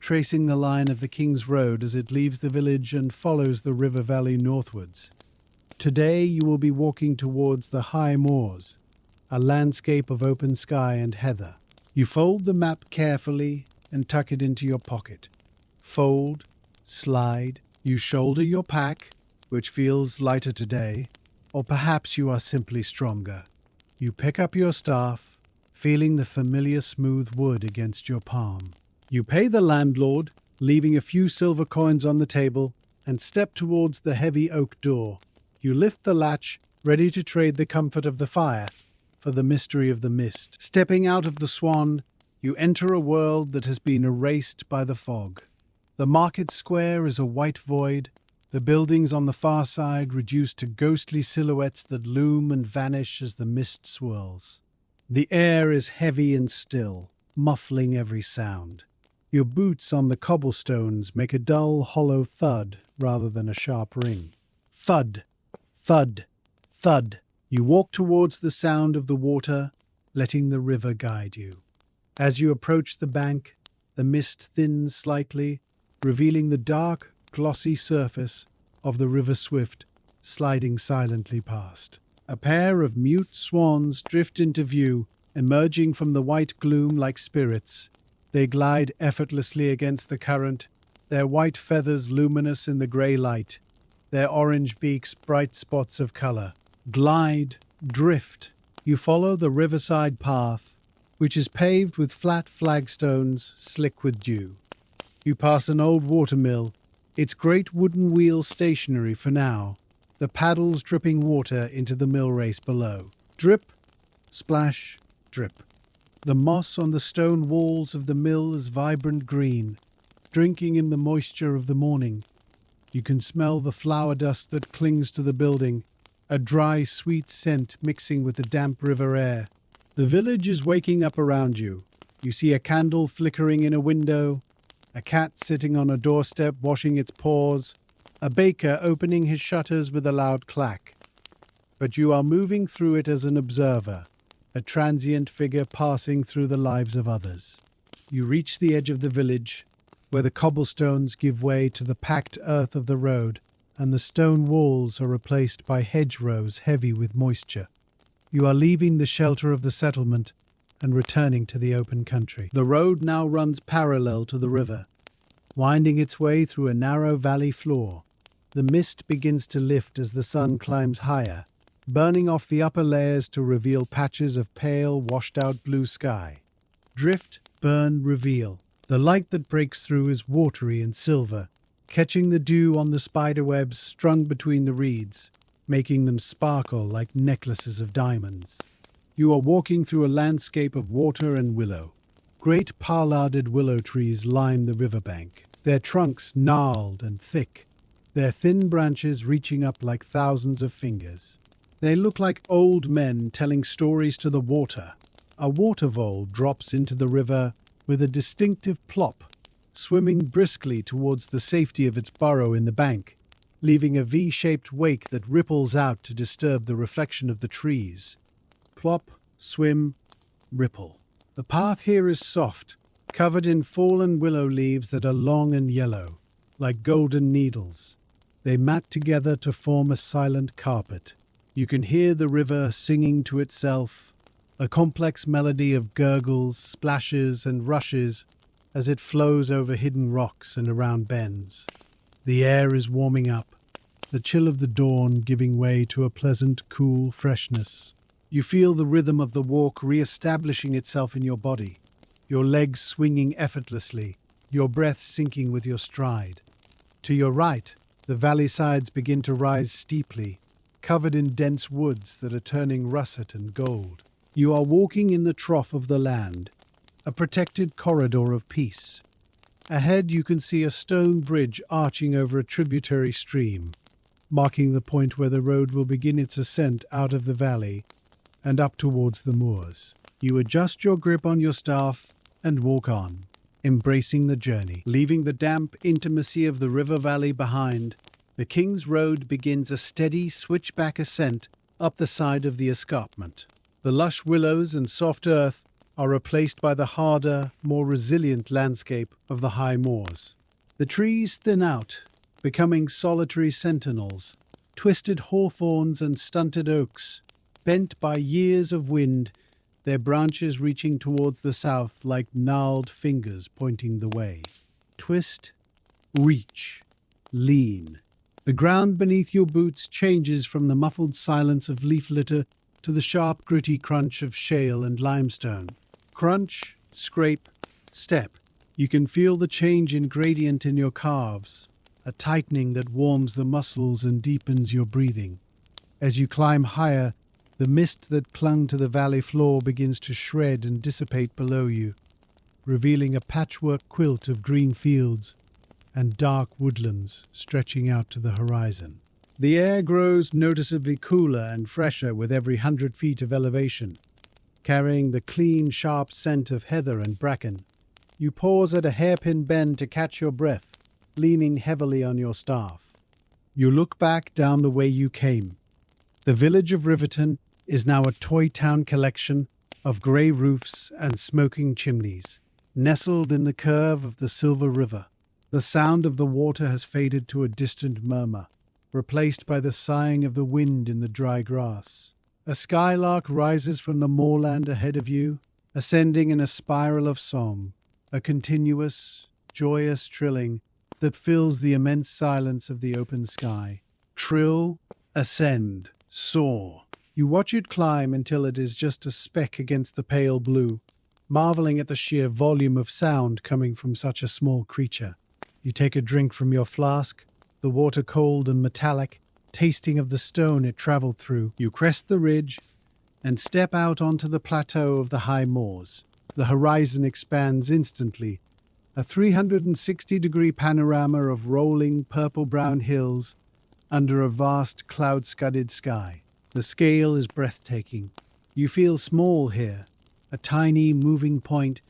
tracing the line of the King's Road as it leaves the village and follows the river valley northwards. Today you will be walking towards the high moors, a landscape of open sky and heather. You fold the map carefully and tuck it into your pocket. Fold, slide, you shoulder your pack, which feels lighter today, or perhaps you are simply stronger. You pick up your staff, feeling the familiar smooth wood against your palm. You pay the landlord, leaving a few silver coins on the table, and step towards the heavy oak door. You lift the latch, ready to trade the comfort of the fire for the mystery of the mist. Stepping out of the Swan, you enter a world that has been erased by the fog. The market square is a white void, the buildings on the far side reduced to ghostly silhouettes that loom and vanish as the mist swirls. The air is heavy and still, muffling every sound. Your boots on the cobblestones make a dull, hollow thud rather than a sharp ring. Thud, thud, thud. You walk towards the sound of the water, letting the river guide you. As you approach the bank, the mist thins slightly, revealing the dark, glossy surface of the river swift sliding silently past. A pair of mute swans drift into view, emerging from the white gloom like spirits. They glide effortlessly against the current, their white feathers luminous in the grey light, their orange beaks bright spots of colour. Glide, drift. You follow the riverside path, which is paved with flat flagstones slick with dew. You pass an old watermill, its great wooden wheels stationary for now, the paddles dripping water into the mill race below. Drip, splash, drip. The moss on the stone walls of the mill is vibrant green, drinking in the moisture of the morning. You can smell the flower dust that clings to the building, a dry, sweet scent mixing with the damp river air. The village is waking up around you. You see a candle flickering in a window, a cat sitting on a doorstep washing its paws, a baker opening his shutters with a loud clack. But you are moving through it as an observer, a transient figure passing through the lives of others. You reach the edge of the village, where the cobblestones give way to the packed earth of the road, and the stone walls are replaced by hedgerows heavy with moisture. You are leaving the shelter of the settlement and returning to the open country. The road now runs parallel to the river, winding its way through a narrow valley floor. The mist begins to lift as the sun climbs higher, burning off the upper layers to reveal patches of pale, washed-out blue sky. Drift, burn, reveal. The light that breaks through is watery and silver, catching the dew on the spiderwebs strung between the reeds, making them sparkle like necklaces of diamonds. You are walking through a landscape of water and willow. Great pallarded willow trees line the riverbank, their trunks gnarled and thick, their thin branches reaching up like thousands of fingers. They look like old men telling stories to the water. A water vole drops into the river with a distinctive plop, swimming briskly towards the safety of its burrow in the bank, leaving a V-shaped wake that ripples out to disturb the reflection of the trees. Plop, swim, ripple. The path here is soft, covered in fallen willow leaves that are long and yellow, like golden needles. They mat together to form a silent carpet. You can hear the river singing to itself, a complex melody of gurgles, splashes, and rushes as it flows over hidden rocks and around bends. The air is warming up, the chill of the dawn giving way to a pleasant, cool freshness. You feel the rhythm of the walk re-establishing itself in your body, your legs swinging effortlessly, your breath syncing with your stride. To your right, the valley sides begin to rise steeply, covered in dense woods that are turning russet and gold. You are walking in the trough of the land, a protected corridor of peace. Ahead you can see a stone bridge arching over a tributary stream, marking the point where the road will begin its ascent out of the valley and up towards the moors. You adjust your grip on your staff and walk on, embracing the journey. Leaving the damp intimacy of the river valley behind, the King's Road begins a steady switchback ascent up the side of the escarpment. The lush willows and soft earth are replaced by the harder, more resilient landscape of the high moors. The trees thin out, becoming solitary sentinels, twisted hawthorns and stunted oaks, bent by years of wind, their branches reaching towards the south like gnarled fingers pointing the way. Twist, reach, lean. The ground beneath your boots changes from the muffled silence of leaf litter to the sharp, gritty crunch of shale and limestone. Crunch, scrape, step. You can feel the change in gradient in your calves, a tightening that warms the muscles and deepens your breathing. As you climb higher, the mist that clung to the valley floor begins to shred and dissipate below you, revealing a patchwork quilt of green fields and dark woodlands stretching out to the horizon. The air grows noticeably cooler and fresher with every 100 feet of elevation, carrying the clean, sharp scent of heather and bracken. You pause at a hairpin bend to catch your breath, leaning heavily on your staff. You look back down the way you came. The village of Riverton is now a toy town collection of grey roofs and smoking chimneys, nestled in the curve of the Silver River. The sound of the water has faded to a distant murmur, replaced by the sighing of the wind in the dry grass. A skylark rises from the moorland ahead of you, ascending in a spiral of song, a continuous, joyous trilling that fills the immense silence of the open sky. Trill, ascend, soar. You watch it climb until it is just a speck against the pale blue, marveling at the sheer volume of sound coming from such a small creature. You take a drink from your flask, the water cold and metallic, tasting of the stone it traveled through. You crest the ridge and step out onto the plateau of the high moors. The horizon expands instantly, a 360-degree panorama of rolling purple-brown hills under a vast cloud-scudded sky. The scale is breathtaking. You feel small here, a tiny moving point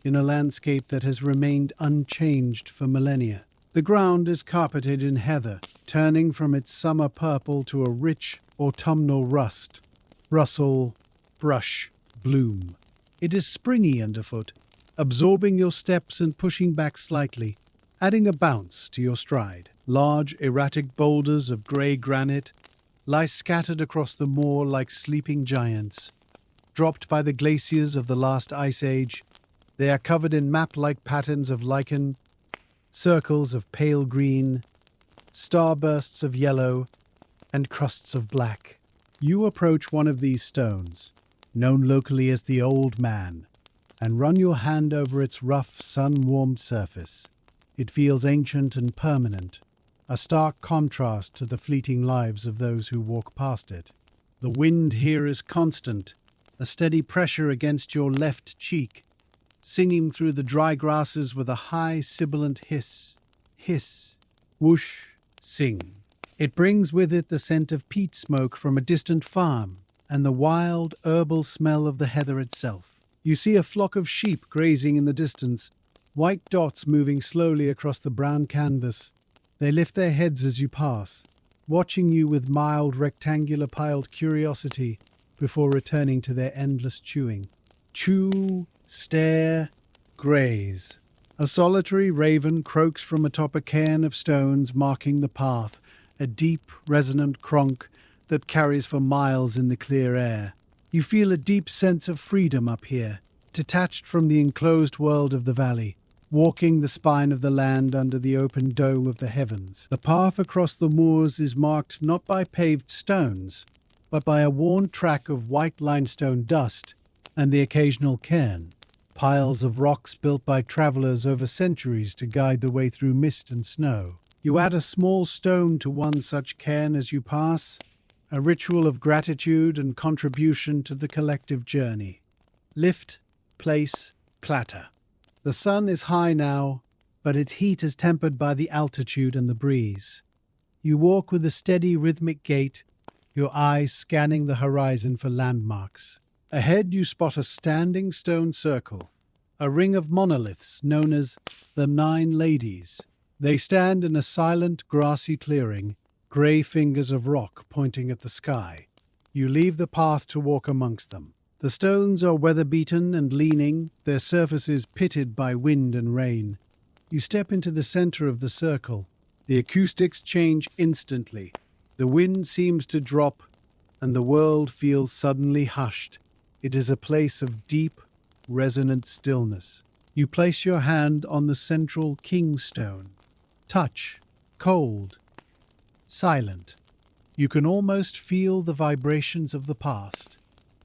in a landscape that has remained unchanged for millennia. The ground is carpeted in heather, turning from its summer purple to a rich autumnal rust, rustle, brush, bloom. It is springy underfoot, absorbing your steps and pushing back slightly, adding a bounce to your stride. Large, erratic boulders of grey granite lie scattered across the moor like sleeping giants. Dropped by the glaciers of the last ice age, they are covered in map-like patterns of lichen, circles of pale green, starbursts of yellow, and crusts of black. You approach one of these stones, known locally as the Old Man, and run your hand over its rough, sun-warmed surface. It feels ancient and permanent, a stark contrast to the fleeting lives of those who walk past it. The wind here is constant, a steady pressure against your left cheek, singing through the dry grasses with a high, sibilant hiss. hiss, whoosh, sing. It brings with it the scent of peat smoke from a distant farm and the wild, herbal smell of the heather itself. You see a flock of sheep grazing in the distance, white dots moving slowly across the brown canvas. They lift their heads as you pass, watching you with mild, rectangular-piled curiosity before returning to their endless chewing. Chew, stare, graze. A solitary raven croaks from atop a cairn of stones marking the path, a deep, resonant cronk that carries for miles in the clear air. You feel a deep sense of freedom up here, detached from the enclosed world of the valley, walking the spine of the land under the open dome of the heavens. The path across the moors is marked not by paved stones, but by a worn track of white limestone dust and the occasional cairn, piles of rocks built by travellers over centuries to guide the way through mist and snow. You add a small stone to one such cairn as you pass, a ritual of gratitude and contribution to the collective journey. Lift, place, clatter. The sun is high now, but its heat is tempered by the altitude and the breeze. You walk with a steady rhythmic gait, your eyes scanning the horizon for landmarks. Ahead you spot a standing stone circle, a ring of monoliths known as the 9 Ladies. They stand in a silent, grassy clearing, grey fingers of rock pointing at the sky. You leave the path to walk amongst them. The stones are weather-beaten and leaning, their surfaces pitted by wind and rain. You step into the centre of the circle. The acoustics change instantly. The wind seems to drop, and the world feels suddenly hushed. It is a place of deep, resonant stillness. You place your hand on the central kingstone. Touch, cold, silent. You can almost feel the vibrations of the past,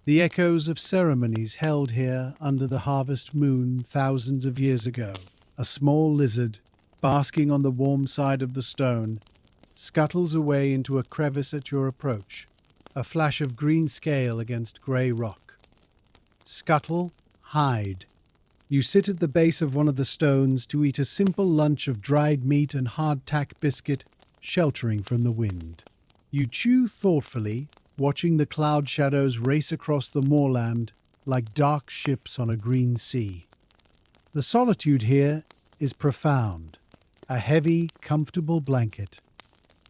the echoes of ceremonies held here under the harvest moon thousands of years ago. A small lizard, basking on the warm side of the stone, scuttles away into a crevice at your approach, a flash of green scale against grey rock. Scuttle, hide. You sit at the base of one of the stones to eat a simple lunch of dried meat and hardtack biscuit, sheltering from the wind. You chew thoughtfully, watching the cloud shadows race across the moorland like dark ships on a green sea. The solitude here is profound, a heavy, comfortable blanket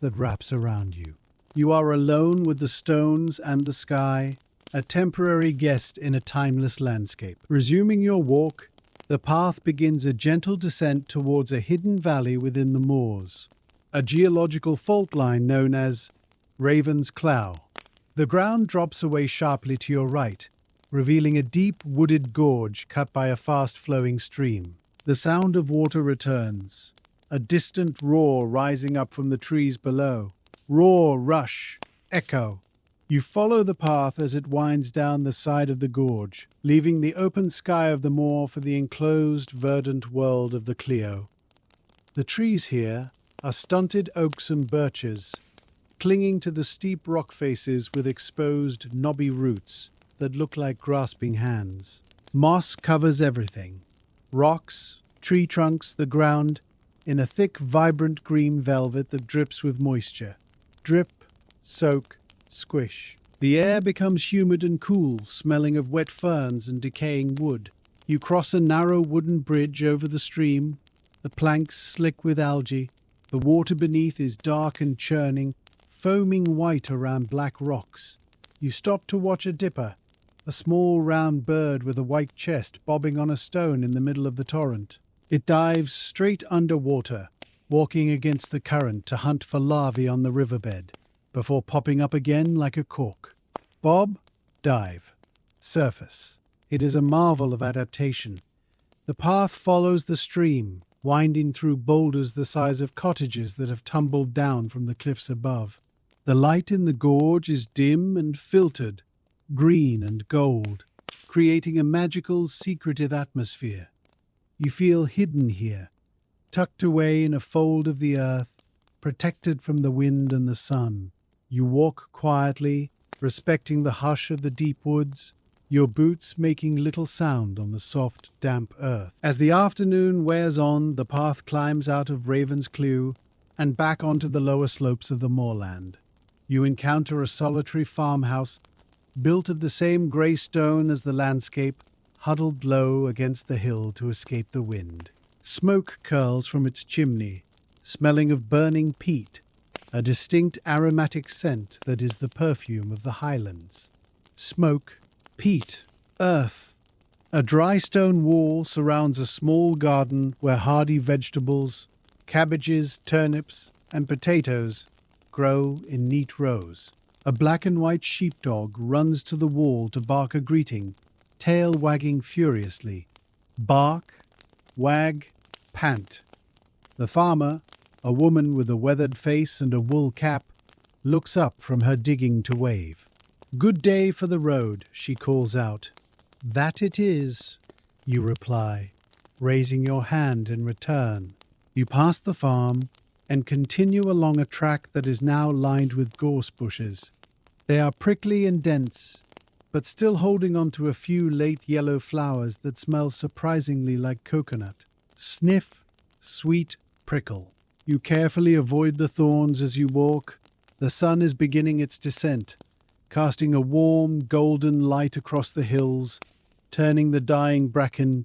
that wraps around you. You are alone with the stones and the sky, a temporary guest in a timeless landscape. Resuming your walk, the path begins a gentle descent towards a hidden valley within the moors, a geological fault line known as Raven's Clough. The ground drops away sharply to your right, revealing a deep wooded gorge cut by a fast-flowing stream. The sound of water returns, a distant roar rising up from the trees below. Roar, rush, echo. You follow the path as it winds down the side of the gorge, leaving the open sky of the moor for the enclosed, verdant world of the Clio. The trees here are stunted oaks and birches, clinging to the steep rock faces with exposed, knobby roots that look like grasping hands. Moss covers everything. Rocks, tree trunks, the ground, in a thick, vibrant green velvet that drips with moisture. Drip, soak, squish. The air becomes humid and cool, smelling of wet ferns and decaying wood. You cross a narrow wooden bridge over the stream, the planks slick with algae. The water beneath is dark and churning, foaming white around black rocks. You stop to watch a dipper, a small round bird with a white chest bobbing on a stone in the middle of the torrent. It dives straight underwater, walking against the current to hunt for larvae on the riverbed, before popping up again like a cork. Bob, dive, surface. It is a marvel of adaptation. The path follows the stream, winding through boulders the size of cottages that have tumbled down from the cliffs above. The light in the gorge is dim and filtered, green and gold, creating a magical, secretive atmosphere. You feel hidden here, tucked away in a fold of the earth, protected from the wind and the sun. You walk quietly, respecting the hush of the deep woods. your boots making little sound on the soft, damp earth. As the afternoon wears on, the path climbs out of Raven's Cleugh and back onto the lower slopes of the moorland. You encounter a solitary farmhouse built of the same grey stone as the landscape, huddled low against the hill to escape the wind. Smoke curls from its chimney, smelling of burning peat, a distinct aromatic scent that is the perfume of the highlands. Smoke, peat, earth. A dry stone wall surrounds a small garden where hardy vegetables, cabbages, turnips, and potatoes grow in neat rows. A black and white sheepdog runs to the wall to bark a greeting, tail wagging furiously. Bark, wag, pant. The farmer, a woman with a weathered face and a wool cap, looks up from her digging to wave. "Good day for the road," she calls out. "That it is," you reply, raising your hand in return. You pass the farm and continue along a track that is now lined with gorse bushes. They are prickly and dense, but still holding on to a few late yellow flowers that smell surprisingly like coconut. Sniff, sweet, prickle. You carefully avoid the thorns as you walk. The sun is beginning its descent, casting a warm, golden light across the hills, turning the dying bracken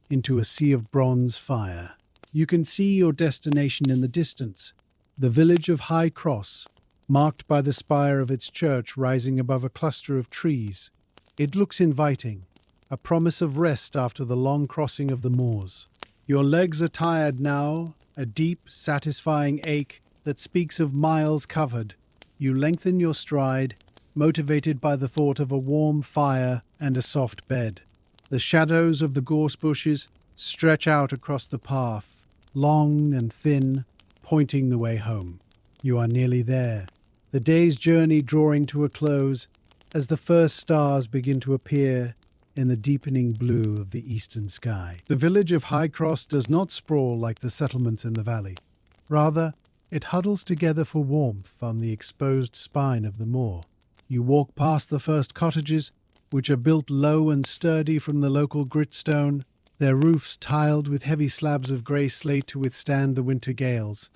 into a sea of bronze fire. You can see your destination in the distance, the village of High Cross, marked by the spire of its church rising above a cluster of trees. It looks inviting, a promise of rest after the long crossing of the moors. Your legs are tired now, a deep, satisfying ache that speaks of miles covered. You lengthen your stride, motivated by the thought of a warm fire and a soft bed. The shadows of the gorse bushes stretch out across the path, long and thin, pointing the way home. You are nearly there, the day's journey drawing to a close as the first stars begin to appear in the deepening blue of the eastern sky. The village of High Cross does not sprawl like the settlements in the valley. Rather, it huddles together for warmth on the exposed spine of the moor. You walk past the first cottages, which are built low and sturdy from the local gritstone, their roofs tiled with heavy slabs of grey slate to withstand the winter gales.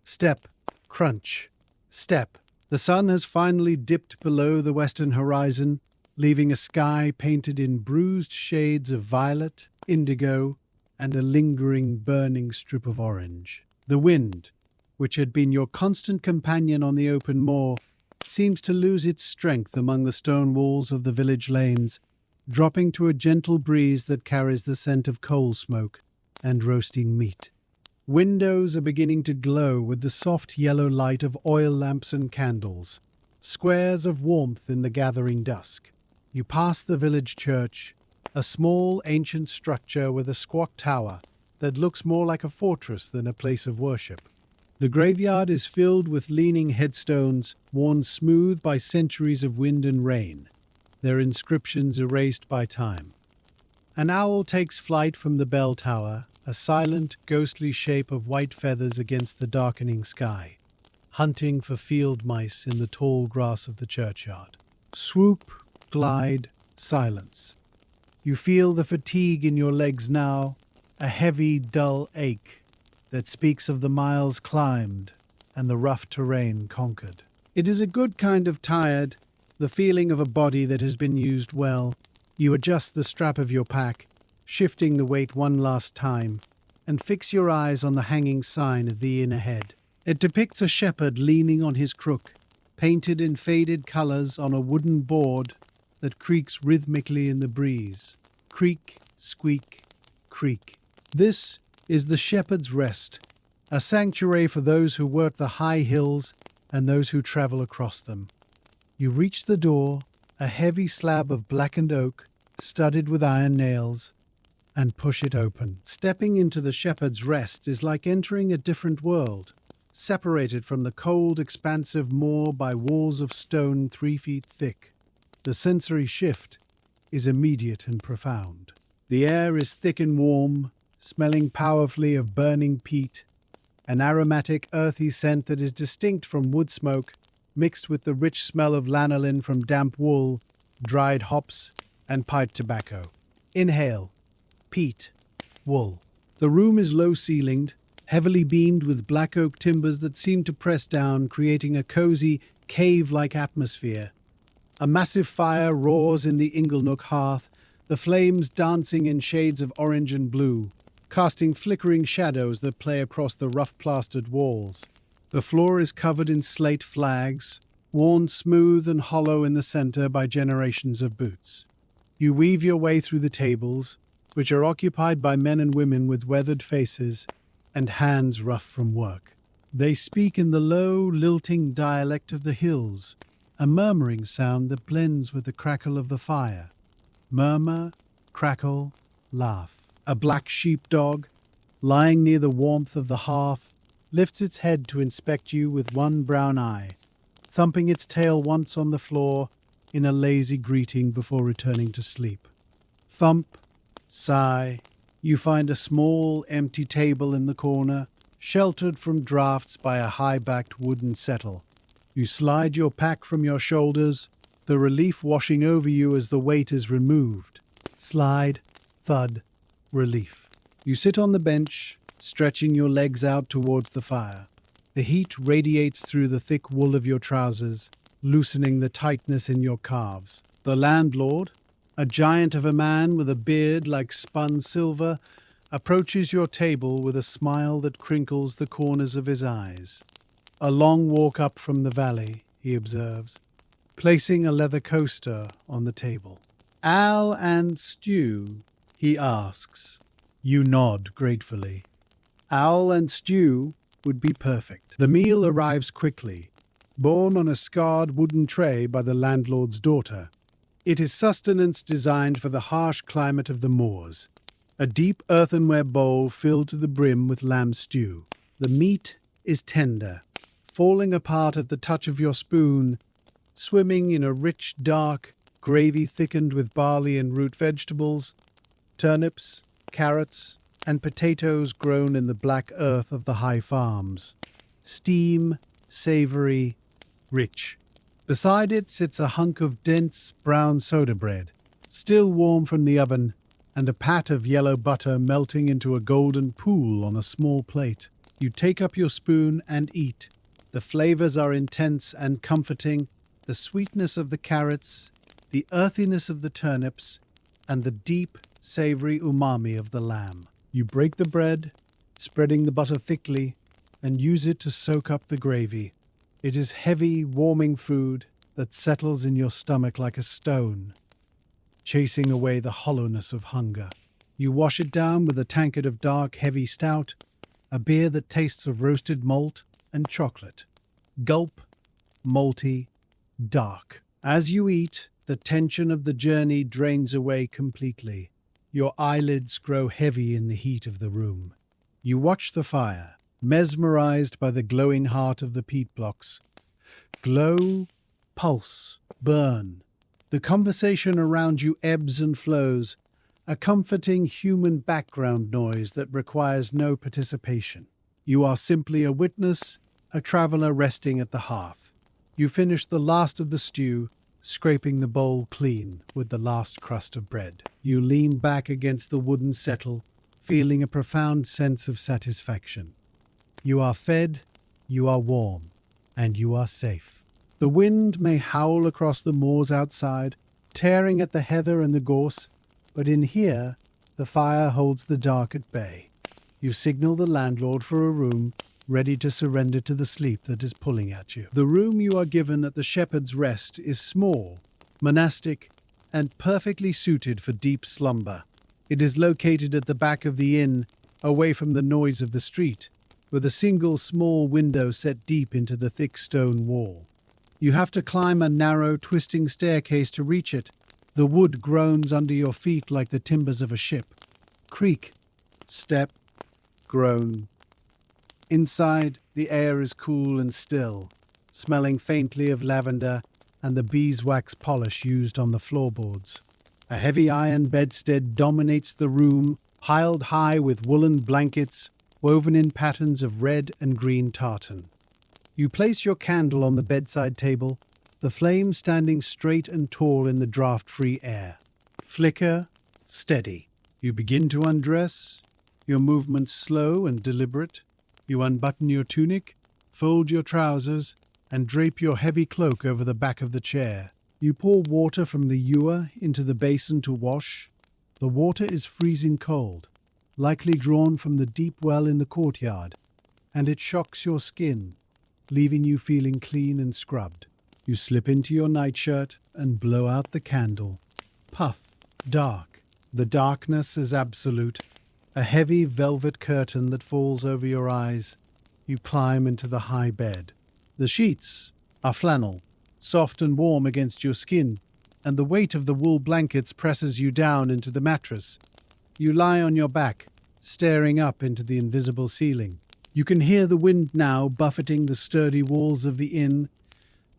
Step, crunch, step. The sun has finally dipped below the western horizon, leaving a sky painted in bruised shades of violet, indigo, and a lingering, burning strip of orange. The wind, which had been your constant companion on the open moor, seems to lose its strength among the stone walls of the village lanes, dropping to a gentle breeze that carries the scent of coal smoke and roasting meat. Windows are beginning to glow with the soft yellow light of oil lamps and candles, squares of warmth in the gathering dusk. You pass the village church, a small ancient structure with a squat tower that looks more like a fortress than a place of worship. The graveyard is filled with leaning headstones worn smooth by centuries of wind and rain, their inscriptions erased by time. An owl takes flight from the bell tower, a silent, ghostly shape of white feathers against the darkening sky, hunting for field mice in the tall grass of the churchyard. Swoop, glide, silence. You feel the fatigue in your legs now, a heavy, dull ache that speaks of the miles climbed and the rough terrain conquered. It is a good kind of tired, the feeling of a body that has been used well. You adjust the strap of your pack, shifting the weight one last time, and fix your eyes on the hanging sign of the inn ahead. It depicts a shepherd leaning on his crook, painted in faded colours on a wooden board that creaks rhythmically in the breeze. Creak, squeak, creak. This is the Shepherd's Rest, a sanctuary for those who work the high hills and those who travel across them. You reach the door, a heavy slab of blackened oak, studded with iron nails, and push it open. Stepping into the Shepherd's Rest is like entering a different world, separated from the cold, expansive moor by walls of stone 3 feet thick. The sensory shift is immediate and profound. The air is thick and warm, smelling powerfully of burning peat, an aromatic, earthy scent that is distinct from wood smoke, mixed with the rich smell of lanolin from damp wool, dried hops, and pipe tobacco. Inhale. Peat. Wool. The room is low-ceilinged, heavily beamed with black oak timbers that seem to press down, creating a cozy, cave-like atmosphere. A massive fire roars in the inglenook hearth, the flames dancing in shades of orange and blue, casting flickering shadows that play across the rough-plastered walls. The floor is covered in slate flags, worn smooth and hollow in the center by generations of boots. You weave your way through the tables, which are occupied by men and women with weathered faces and hands rough from work. They speak in the low, lilting dialect of the hills, a murmuring sound that blends with the crackle of the fire. Murmur, crackle, laugh. A black sheepdog, lying near the warmth of the hearth, lifts its head to inspect you with one brown eye, thumping its tail once on the floor in a lazy greeting before returning to sleep. Thump, sigh, you find a small, empty table in the corner, sheltered from drafts by a high-backed wooden settle. You slide your pack from your shoulders, the relief washing over you as the weight is removed. Slide, thud, relief. You sit on the bench, stretching your legs out towards the fire. The heat radiates through the thick wool of your trousers, loosening the tightness in your calves. The landlord, a giant of a man with a beard like spun silver, approaches your table with a smile that crinkles the corners of his eyes. A long walk up from the valley, he observes, placing a leather coaster on the table. "Al and stew?" he asks. You nod gratefully. Owl and stew would be perfect. The meal arrives quickly, borne on a scarred wooden tray by the landlord's daughter. It is sustenance designed for the harsh climate of the moors. A deep earthenware bowl filled to the brim with lamb stew. The meat is tender, falling apart at the touch of your spoon, swimming in a rich, dark gravy thickened with barley and root vegetables, turnips, carrots, and potatoes grown in the black earth of the high farms. Steam, savory, rich. Beside it sits a hunk of dense brown soda bread, still warm from the oven, and a pat of yellow butter melting into a golden pool on a small plate. You take up your spoon and eat. The flavors are intense and comforting, the sweetness of the carrots, the earthiness of the turnips, and the deep, savory umami of the lamb. You break the bread, spreading the butter thickly, and use it to soak up the gravy. It is heavy, warming food that settles in your stomach like a stone, chasing away the hollowness of hunger. You wash it down with a tankard of dark, heavy stout, a beer that tastes of roasted malt and chocolate. Gulp, malty, dark. As you eat, the tension of the journey drains away completely. Your eyelids grow heavy in the heat of the room. You watch the fire, mesmerized by the glowing heart of the peat blocks. Glow, pulse, burn. The conversation around you ebbs and flows, a comforting human background noise that requires no participation. You are simply a witness, a traveler resting at the hearth. You finish the last of the stew, scraping the bowl clean with the last crust of bread. You lean back against the wooden settle, feeling a profound sense of satisfaction. You are fed, you are warm, and you are safe. The wind may howl across the moors outside, tearing at the heather and the gorse, but in here, the fire holds the dark at bay. You signal the landlord for a room, ready to surrender to the sleep that is pulling at you. The room you are given at the Shepherd's Rest is small, monastic, and perfectly suited for deep slumber. It is located at the back of the inn, away from the noise of the street, with a single small window set deep into the thick stone wall. You have to climb a narrow, twisting staircase to reach it. The wood groans under your feet like the timbers of a ship. Creak, step, groan. Inside, the air is cool and still, smelling faintly of lavender and the beeswax polish used on the floorboards. A heavy iron bedstead dominates the room, piled high with woolen blankets woven in patterns of red and green tartan. You place your candle on the bedside table, the flame standing straight and tall in the draft-free air. Flicker, steady. You begin to undress, your movements slow and deliberate. You unbutton your tunic, fold your trousers, and drape your heavy cloak over the back of the chair. You pour water from the ewer into the basin to wash. The water is freezing cold, likely drawn from the deep well in the courtyard, and it shocks your skin, leaving you feeling clean and scrubbed. You slip into your nightshirt and blow out the candle. Puff, dark. The darkness is absolute. A heavy velvet curtain that falls over your eyes. You climb into the high bed. The sheets are flannel, soft and warm against your skin, and the weight of the wool blankets presses you down into the mattress. You lie on your back, staring up into the invisible ceiling. You can hear the wind now buffeting the sturdy walls of the inn,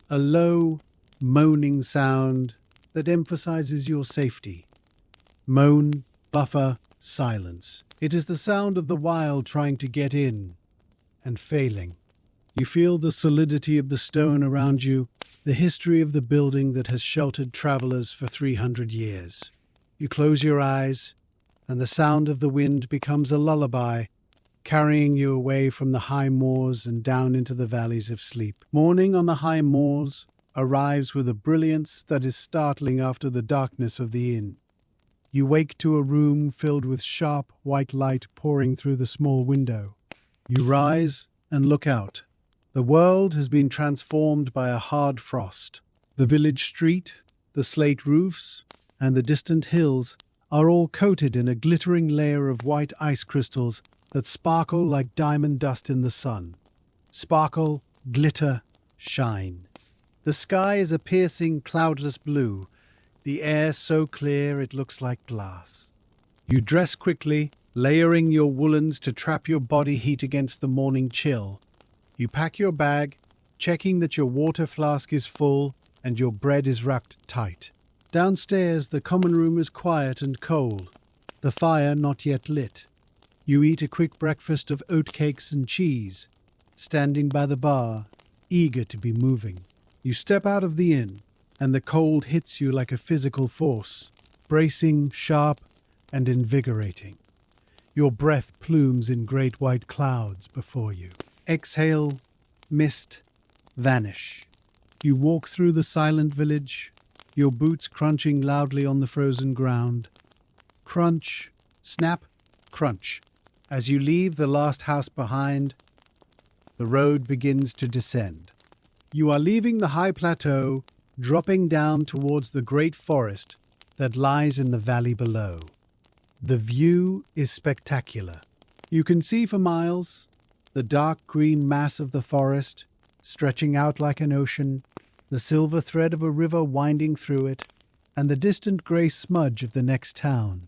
a low, moaning sound that emphasizes your safety. Moan, buffer, silence. It is the sound of the wild trying to get in and failing. You feel the solidity of the stone around you, the history of the building that has sheltered travelers for 300 years. You close your eyes, and the sound of the wind becomes a lullaby, carrying you away from the high moors and down into the valleys of sleep. Morning on the high moors arrives with a brilliance that is startling after the darkness of the inn. You wake to a room filled with sharp white light pouring through the small window. You rise and look out. The world has been transformed by a hard frost. The village street, the slate roofs, and the distant hills are all coated in a glittering layer of white ice crystals that sparkle like diamond dust in the sun. Sparkle, glitter, shine. The sky is a piercing, cloudless blue, the air so clear it looks like glass. You dress quickly, layering your woolens to trap your body heat against the morning chill. You pack your bag, checking that your water flask is full and your bread is wrapped tight. Downstairs, the common room is quiet and cold, the fire not yet lit. You eat a quick breakfast of oatcakes and cheese, standing by the bar, eager to be moving. You step out of the inn, and the cold hits you like a physical force, bracing, sharp, and invigorating. Your breath plumes in great white clouds before you. Exhale, mist, vanish. You walk through the silent village, your boots crunching loudly on the frozen ground. Crunch, snap, crunch. As you leave the last house behind, the road begins to descend. You are leaving the high plateau, dropping down towards the great forest that lies in the valley below. The view is spectacular. You can see for miles the dark green mass of the forest, stretching out like an ocean, the silver thread of a river winding through it, and the distant grey smudge of the next town.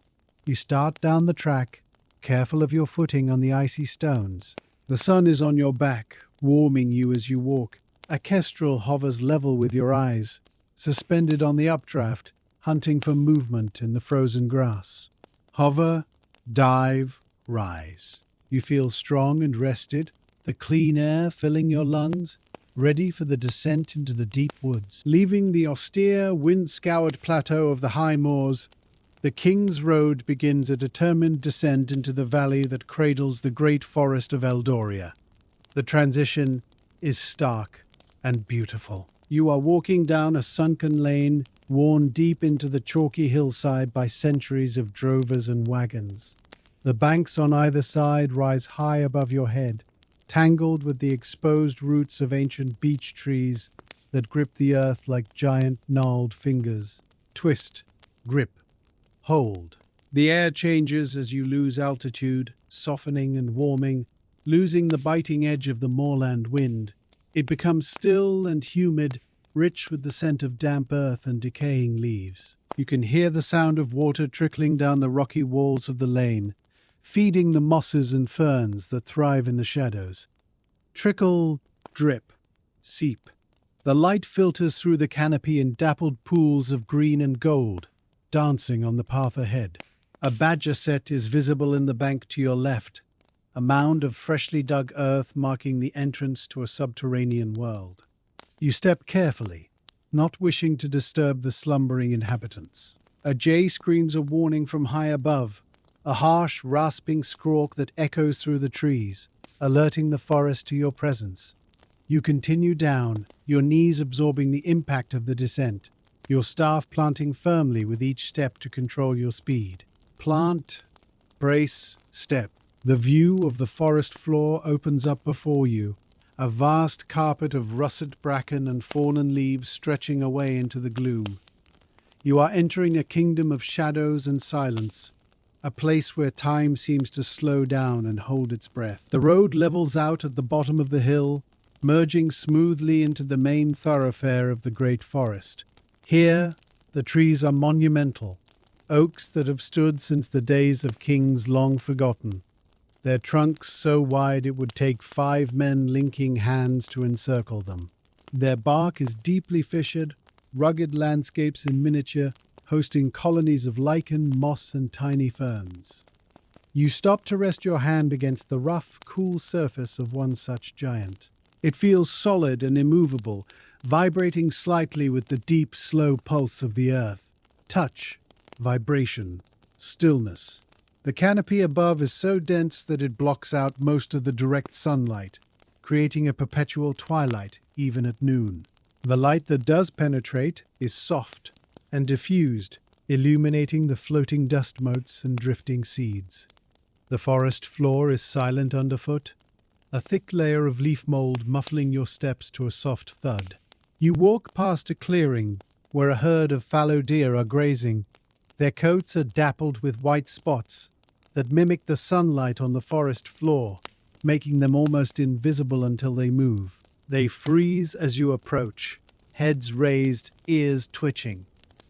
You start down the track, careful of your footing on the icy stones. The sun is on your back, warming you as you walk. A kestrel hovers level with your eyes, suspended on the updraft, hunting for movement in the frozen grass. Hover, dive, rise. You feel strong and rested, the clean air filling your lungs, ready for the descent into the deep woods. Leaving the austere, wind-scoured plateau of the high moors, the King's Road begins a determined descent into the valley that cradles the Great Forest of Eldoria. The transition is stark and beautiful. You are walking down a sunken lane, worn deep into the chalky hillside by centuries of drovers and wagons. The banks on either side rise high above your head, tangled with the exposed roots of ancient beech trees that grip the earth like giant gnarled fingers. Twist, grip, hold. The air changes as you lose altitude, softening and warming, losing the biting edge of the moorland wind. It becomes still and humid, rich with the scent of damp earth and decaying leaves. You can hear the sound of water trickling down the rocky walls of the lane, feeding the mosses and ferns that thrive in the shadows. Trickle, drip, seep. The light filters through the canopy in dappled pools of green and gold, dancing on the path ahead. A badger set is visible in the bank to your left, a mound of freshly dug earth marking the entrance to a subterranean world. You step carefully, not wishing to disturb the slumbering inhabitants. A jay screams a warning from high above, a harsh, rasping squawk that echoes through the trees, alerting the forest to your presence. You continue down, your knees absorbing the impact of the descent, your staff planting firmly with each step to control your speed. Plant, brace, step. The view of the forest floor opens up before you, a vast carpet of russet bracken and fallen leaves stretching away into the gloom. You are entering a kingdom of shadows and silence, a place where time seems to slow down and hold its breath. The road levels out at the bottom of the hill, merging smoothly into the main thoroughfare of the Great Forest. Here, the trees are monumental, oaks that have stood since the days of kings long forgotten, their trunks so wide it would take 5 men linking hands to encircle them. Their bark is deeply fissured, rugged landscapes in miniature, hosting colonies of lichen, moss, and tiny ferns. You stop to rest your hand against the rough, cool surface of one such giant. It feels solid and immovable, vibrating slightly with the deep, slow pulse of the earth. Touch, vibration, stillness. The canopy above is so dense that it blocks out most of the direct sunlight, creating a perpetual twilight, even at noon. The light that does penetrate is soft and diffused, illuminating the floating dust motes and drifting seeds. The forest floor is silent underfoot, a thick layer of leaf mold muffling your steps to a soft thud. You walk past a clearing where a herd of fallow deer are grazing. Their coats are dappled with white spots that mimic the sunlight on the forest floor, making them almost invisible until they move. They freeze as you approach, heads raised, ears twitching.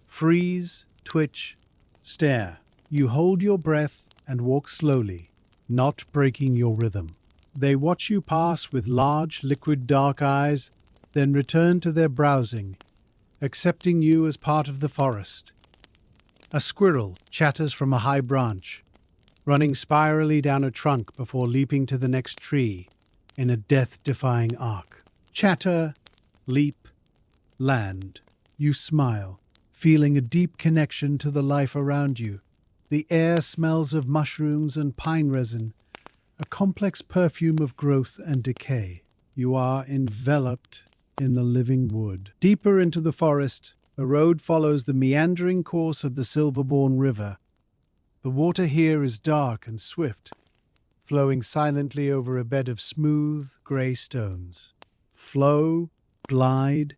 Freeze, twitch, stare. You hold your breath and walk slowly, not breaking your rhythm. They watch you pass with large, liquid dark eyes, then return to their browsing, accepting you as part of the forest. A squirrel chatters from a high branch, running spirally down a trunk before leaping to the next tree in a death-defying arc. Chatter, leap, land. You smile, feeling a deep connection to the life around you. The air smells of mushrooms and pine resin, a complex perfume of growth and decay. You are enveloped in the living wood. Deeper into the forest, a road follows the meandering course of the Silverbourne River. The water here is dark and swift, flowing silently over a bed of smooth, grey stones. Flow, glide,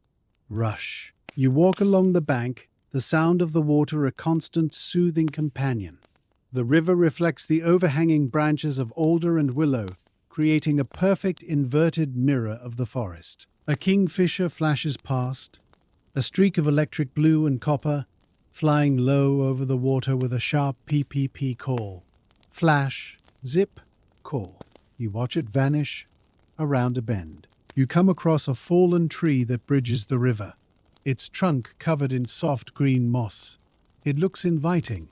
rush. You walk along the bank, the sound of the water a constant, soothing companion. The river reflects the overhanging branches of alder and willow, creating a perfect inverted mirror of the forest. A kingfisher flashes past, a streak of electric blue and copper, flying low over the water with a sharp PPP call. Flash, zip, call. You watch it vanish around a bend. You come across a fallen tree that bridges the river, its trunk covered in soft green moss. It looks inviting,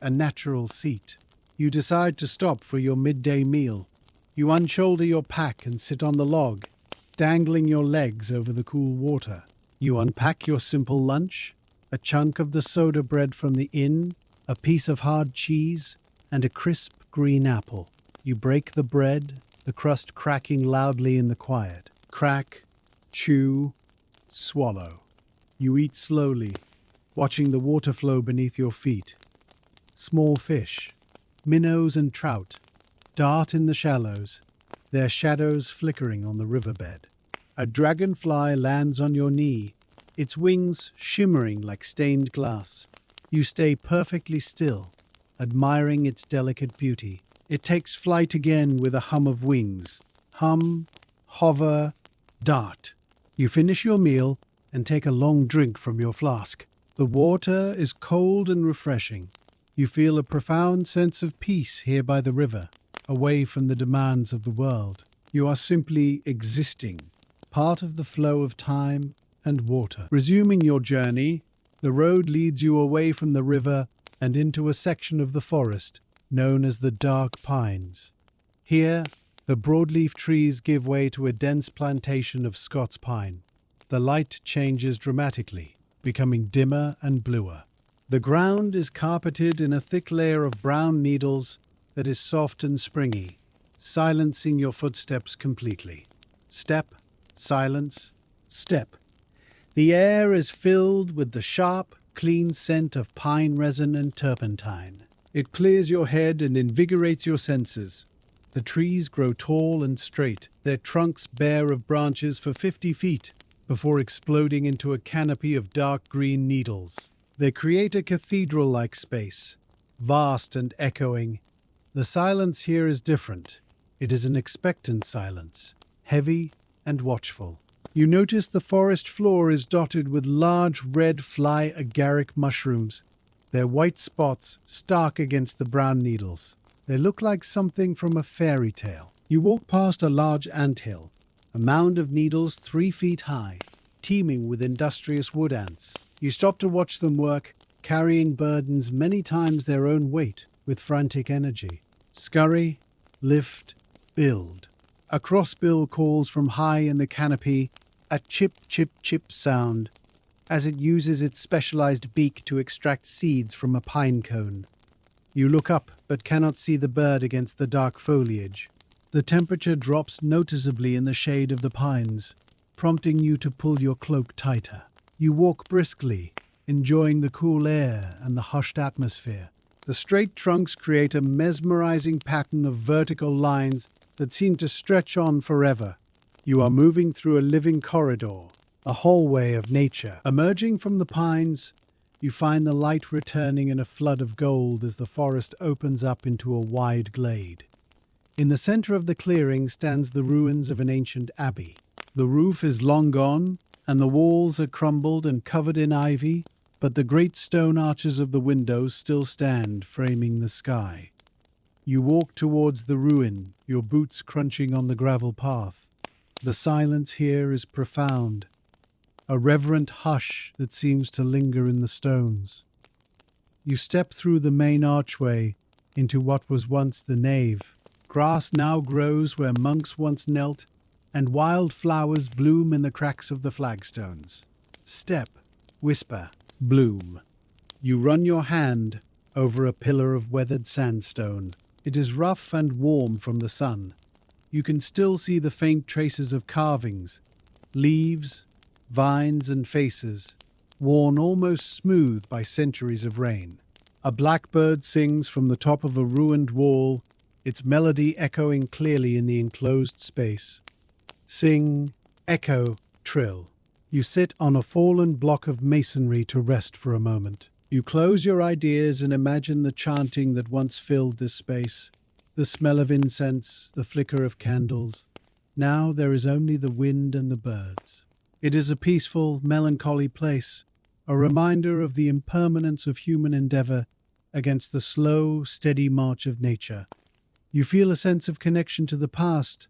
a natural seat. You decide to stop for your midday meal. You unshoulder your pack and sit on the log, dangling your legs over the cool water. You unpack your simple lunch, a chunk of the soda bread from the inn, a piece of hard cheese, and a crisp green apple. You break the bread, the crust cracking loudly in the quiet. Crack, chew, swallow. You eat slowly, watching the water flow beneath your feet. Small fish, minnows and trout, dart in the shallows, their shadows flickering on the riverbed. A dragonfly lands on your knee, its wings shimmering like stained glass. You stay perfectly still, admiring its delicate beauty. It takes flight again with a hum of wings. Hum, hover, dart. You finish your meal and take a long drink from your flask. The water is cold and refreshing. You feel a profound sense of peace here by the river, away from the demands of the world. You are simply existing, part of the flow of time and water. Resuming your journey, the road leads you away from the river and into a section of the forest known as the Dark Pines. Here, the broadleaf trees give way to a dense plantation of Scots pine. The light changes dramatically, becoming dimmer and bluer. The ground is carpeted in a thick layer of brown needles that is soft and springy, silencing your footsteps completely. Step, silence, step. The air is filled with the sharp, clean scent of pine resin and turpentine. It clears your head and invigorates your senses. The trees grow tall and straight, their trunks bare of branches for 50 feet, before exploding into a canopy of dark green needles. They create a cathedral-like space, vast and echoing. The silence here is different. It is an expectant silence, heavy and watchful. You notice the forest floor is dotted with large red fly agaric mushrooms, their white spots stark against the brown needles. They look like something from a fairy tale. You walk past a large anthill, a mound of needles 3 feet high, teeming with industrious wood ants. You stop to watch them work, carrying burdens many times their own weight with frantic energy. Scurry, lift, build. A crossbill calls from high in the canopy, a chip, chip, chip sound, as it uses its specialized beak to extract seeds from a pine cone. You look up, but cannot see the bird against the dark foliage. The temperature drops noticeably in the shade of the pines, prompting you to pull your cloak tighter. You walk briskly, enjoying the cool air and the hushed atmosphere. The straight trunks create a mesmerizing pattern of vertical lines that seem to stretch on forever. You are moving through a living corridor, a hallway of nature. Emerging from the pines, you find the light returning in a flood of gold as the forest opens up into a wide glade. In the center of the clearing stands the ruins of an ancient abbey. The roof is long gone, and the walls are crumbled and covered in ivy, but the great stone arches of the windows still stand, framing the sky. You walk towards the ruin, your boots crunching on the gravel path. The silence here is profound, a reverent hush that seems to linger in the stones. You step through the main archway into what was once the nave. Grass now grows where monks once knelt, and wild flowers bloom in the cracks of the flagstones. Step, whisper, bloom. You run your hand over a pillar of weathered sandstone. It is rough and warm from the sun. You can still see the faint traces of carvings, leaves, vines and faces, worn almost smooth by centuries of rain. A blackbird sings from the top of a ruined wall, its melody echoing clearly in the enclosed space. Sing, echo, trill. You sit on a fallen block of masonry to rest for a moment. You close your ideas and imagine the chanting that once filled this space, the smell of incense, the flicker of candles. Now there is only the wind and the birds. It is a peaceful, melancholy place, a reminder of the impermanence of human endeavor against the slow, steady march of nature. You feel a sense of connection to the past,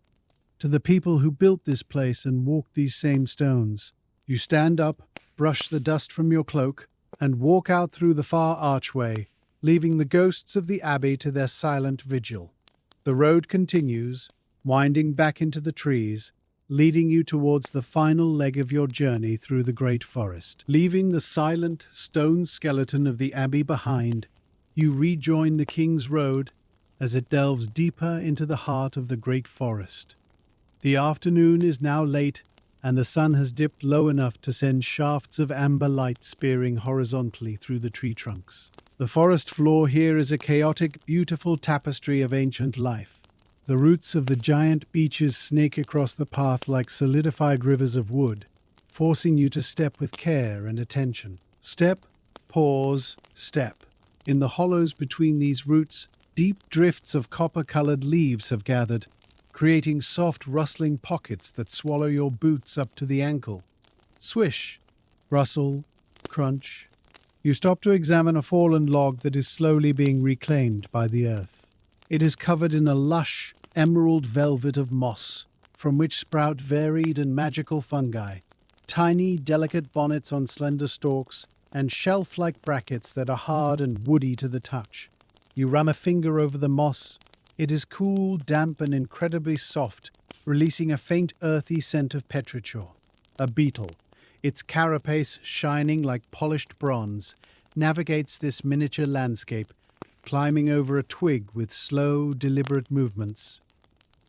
to the people who built this place and walked these same stones. You stand up, brush the dust from your cloak, and walk out through the far archway, leaving the ghosts of the abbey to their silent vigil. The road continues, winding back into the trees, leading you towards the final leg of your journey through the great forest. Leaving the silent stone skeleton of the abbey behind, you rejoin the King's Road as it delves deeper into the heart of the great forest. The afternoon is now late, and the sun has dipped low enough to send shafts of amber light spearing horizontally through the tree trunks. The forest floor here is a chaotic, beautiful tapestry of ancient life. The roots of the giant beeches snake across the path like solidified rivers of wood, forcing you to step with care and attention. Step, pause, step. In the hollows between these roots, deep drifts of copper-colored leaves have gathered, creating soft, rustling pockets that swallow your boots up to the ankle. Swish, rustle, crunch. You stop to examine a fallen log that is slowly being reclaimed by the earth. It is covered in a lush, emerald velvet of moss, from which sprout varied and magical fungi, tiny, delicate bonnets on slender stalks, and shelf-like brackets that are hard and woody to the touch. You run a finger over the moss. It is cool, damp, and incredibly soft, releasing a faint earthy scent of petrichor. A beetle, its carapace shining like polished bronze, navigates this miniature landscape, climbing over a twig with slow, deliberate movements.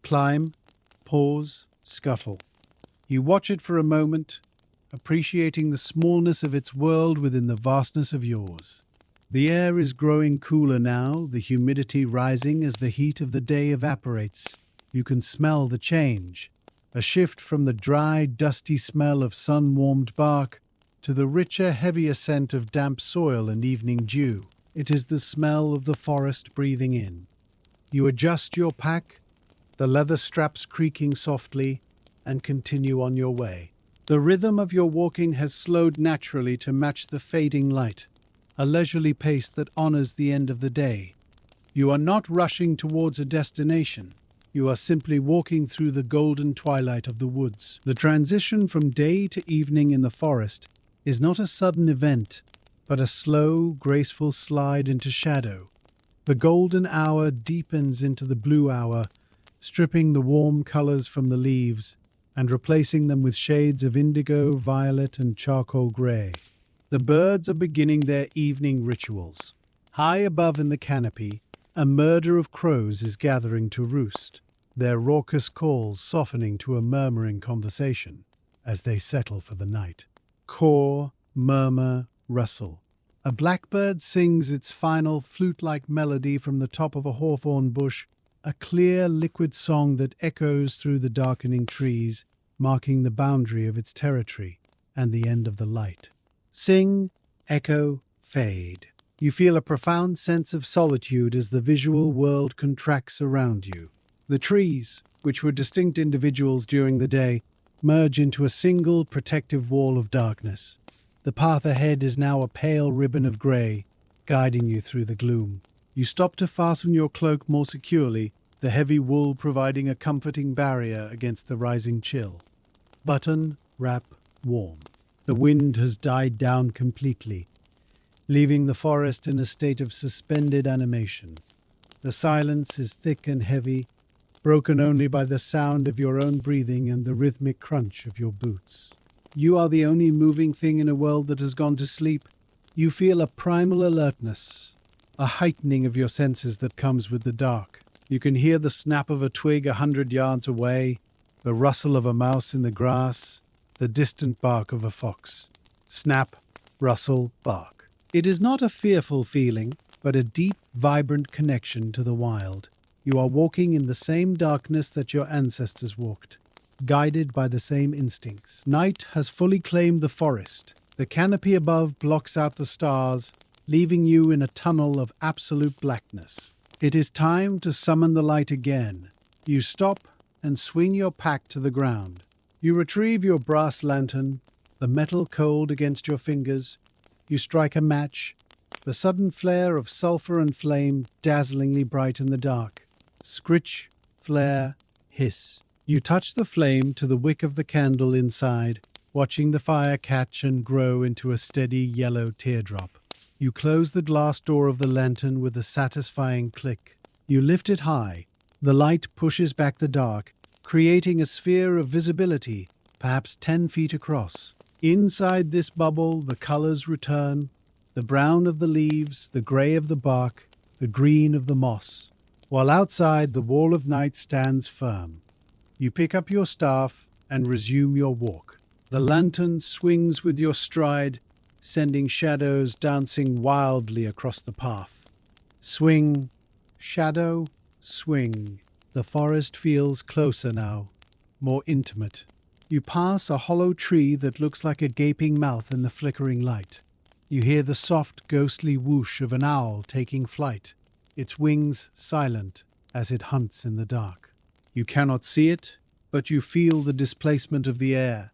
Climb, pause, scuttle. You watch it for a moment, appreciating the smallness of its world within the vastness of yours. The air is growing cooler now, the humidity rising as the heat of the day evaporates. You can smell the change, a shift from the dry, dusty smell of sun-warmed bark to the richer, heavier scent of damp soil and evening dew. It is the smell of the forest breathing in. You adjust your pack, the leather straps creaking softly, and continue on your way. The rhythm of your walking has slowed naturally to match the fading light, a leisurely pace that honors the end of the day. You are not rushing towards a destination. You are simply walking through the golden twilight of the woods. The transition from day to evening in the forest is not a sudden event, but a slow, graceful slide into shadow. The golden hour deepens into the blue hour, stripping the warm colors from the leaves and replacing them with shades of indigo, violet, and charcoal gray. The birds are beginning their evening rituals. High above in the canopy, a murder of crows is gathering to roost, their raucous calls softening to a murmuring conversation as they settle for the night. Caw, murmur, rustle. A blackbird sings its final flute-like melody from the top of a hawthorn bush, a clear, liquid song that echoes through the darkening trees, marking the boundary of its territory and the end of the light. Sing, echo, fade. You feel a profound sense of solitude as the visual world contracts around you. The trees, which were distinct individuals during the day, merge into a single protective wall of darkness. The path ahead is now a pale ribbon of grey, guiding you through the gloom. You stop to fasten your cloak more securely, the heavy wool providing a comforting barrier against the rising chill. Button, wrap, warm. The wind has died down completely, leaving the forest in a state of suspended animation. The silence is thick and heavy, broken only by the sound of your own breathing and the rhythmic crunch of your boots. You are the only moving thing in a world that has gone to sleep. You feel a primal alertness, a heightening of your senses that comes with the dark. You can hear the snap of a twig 100 yards away, the rustle of a mouse in the grass, the distant bark of a fox. Snap, rustle, bark. It is not a fearful feeling, but a deep, vibrant connection to the wild. You are walking in the same darkness that your ancestors walked, guided by the same instincts. Night has fully claimed the forest. The canopy above blocks out the stars, leaving you in a tunnel of absolute blackness. It is time to summon the light again. You stop and swing your pack to the ground. You retrieve your brass lantern, the metal cold against your fingers. You strike a match, the sudden flare of sulphur and flame dazzlingly bright in the dark. Scritch, flare, hiss. You touch the flame to the wick of the candle inside, watching the fire catch and grow into a steady yellow teardrop. You close the glass door of the lantern with a satisfying click. You lift it high. The light pushes back the dark, creating a sphere of visibility, perhaps 10 feet across. Inside this bubble, the colors return, the brown of the leaves, the gray of the bark, the green of the moss, while outside the wall of night stands firm. You pick up your staff and resume your walk. The lantern swings with your stride, sending shadows dancing wildly across the path. Swing, shadow, swing. The forest feels closer now, more intimate. You pass a hollow tree that looks like a gaping mouth in the flickering light. You hear the soft, ghostly whoosh of an owl taking flight, its wings silent as it hunts in the dark. You cannot see it, but you feel the displacement of the air.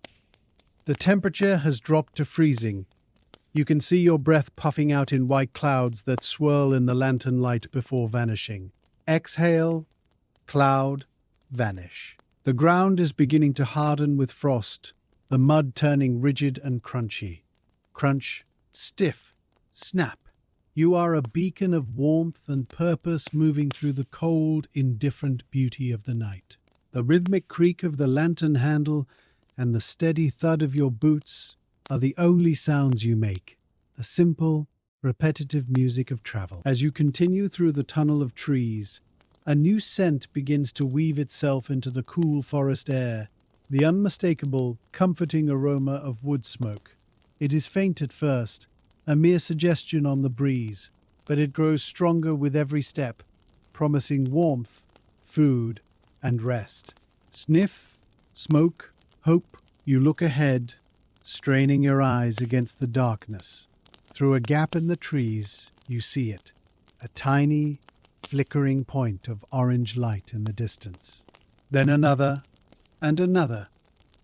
The temperature has dropped to freezing. You can see your breath puffing out in white clouds that swirl in the lantern light before vanishing. Exhale, cloud, vanish. The ground is beginning to harden with frost, the mud turning rigid and crunchy. Crunch, stiff, snap. You are a beacon of warmth and purpose moving through the cold, indifferent beauty of the night. The rhythmic creak of the lantern handle and the steady thud of your boots are the only sounds you make, a simple, repetitive music of travel. As you continue through the tunnel of trees, a new scent begins to weave itself into the cool forest air, the unmistakable, comforting aroma of wood smoke. It is faint at first, a mere suggestion on the breeze, but it grows stronger with every step, promising warmth, food, and rest. Sniff, smoke, hope. You look ahead, straining your eyes against the darkness. Through a gap in the trees, you see it, a tiny, flickering point of orange light in the distance. Then another, and another.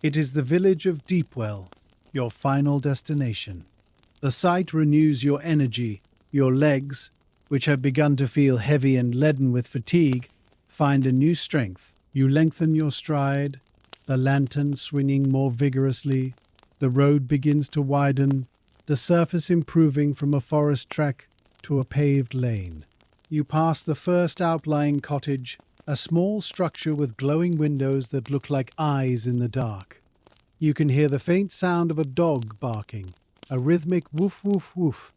It is the village of Deepwell, your final destination. The sight renews your energy. Your legs, which have begun to feel heavy and leaden with fatigue, find a new strength. You lengthen your stride, the lantern swinging more vigorously. The road begins to widen, the surface improving from a forest track to a paved lane. You pass the first outlying cottage, a small structure with glowing windows that look like eyes in the dark. You can hear the faint sound of a dog barking, a rhythmic woof woof woof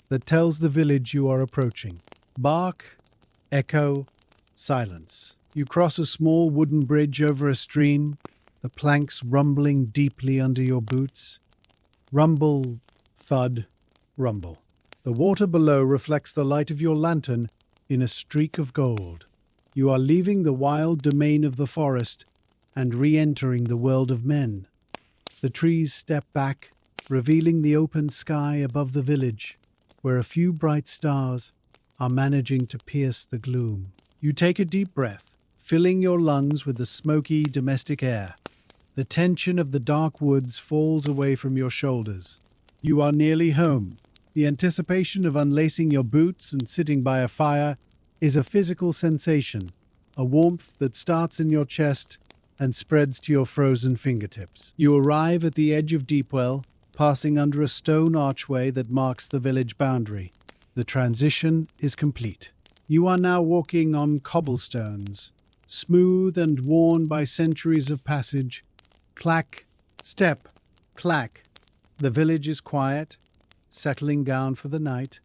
that tells the village you are approaching. Bark, echo, silence. You cross a small wooden bridge over a stream, the planks rumbling deeply under your boots. Rumble, thud, rumble. The water below reflects the light of your lantern in a streak of gold. You are leaving the wild domain of the forest and re-entering the world of men. The trees step back, revealing the open sky above the village, where a few bright stars are managing to pierce the gloom. You take a deep breath, filling your lungs with the smoky domestic air. The tension of the dark woods falls away from your shoulders. You are nearly home. The anticipation of unlacing your boots and sitting by a fire is a physical sensation, a warmth that starts in your chest and spreads to your frozen fingertips. You arrive at the edge of Deepwell, passing under a stone archway that marks the village boundary. The transition is complete. You are now walking on cobblestones, smooth and worn by centuries of passage. Clack, step, clack. The village is quiet, settling down for the night.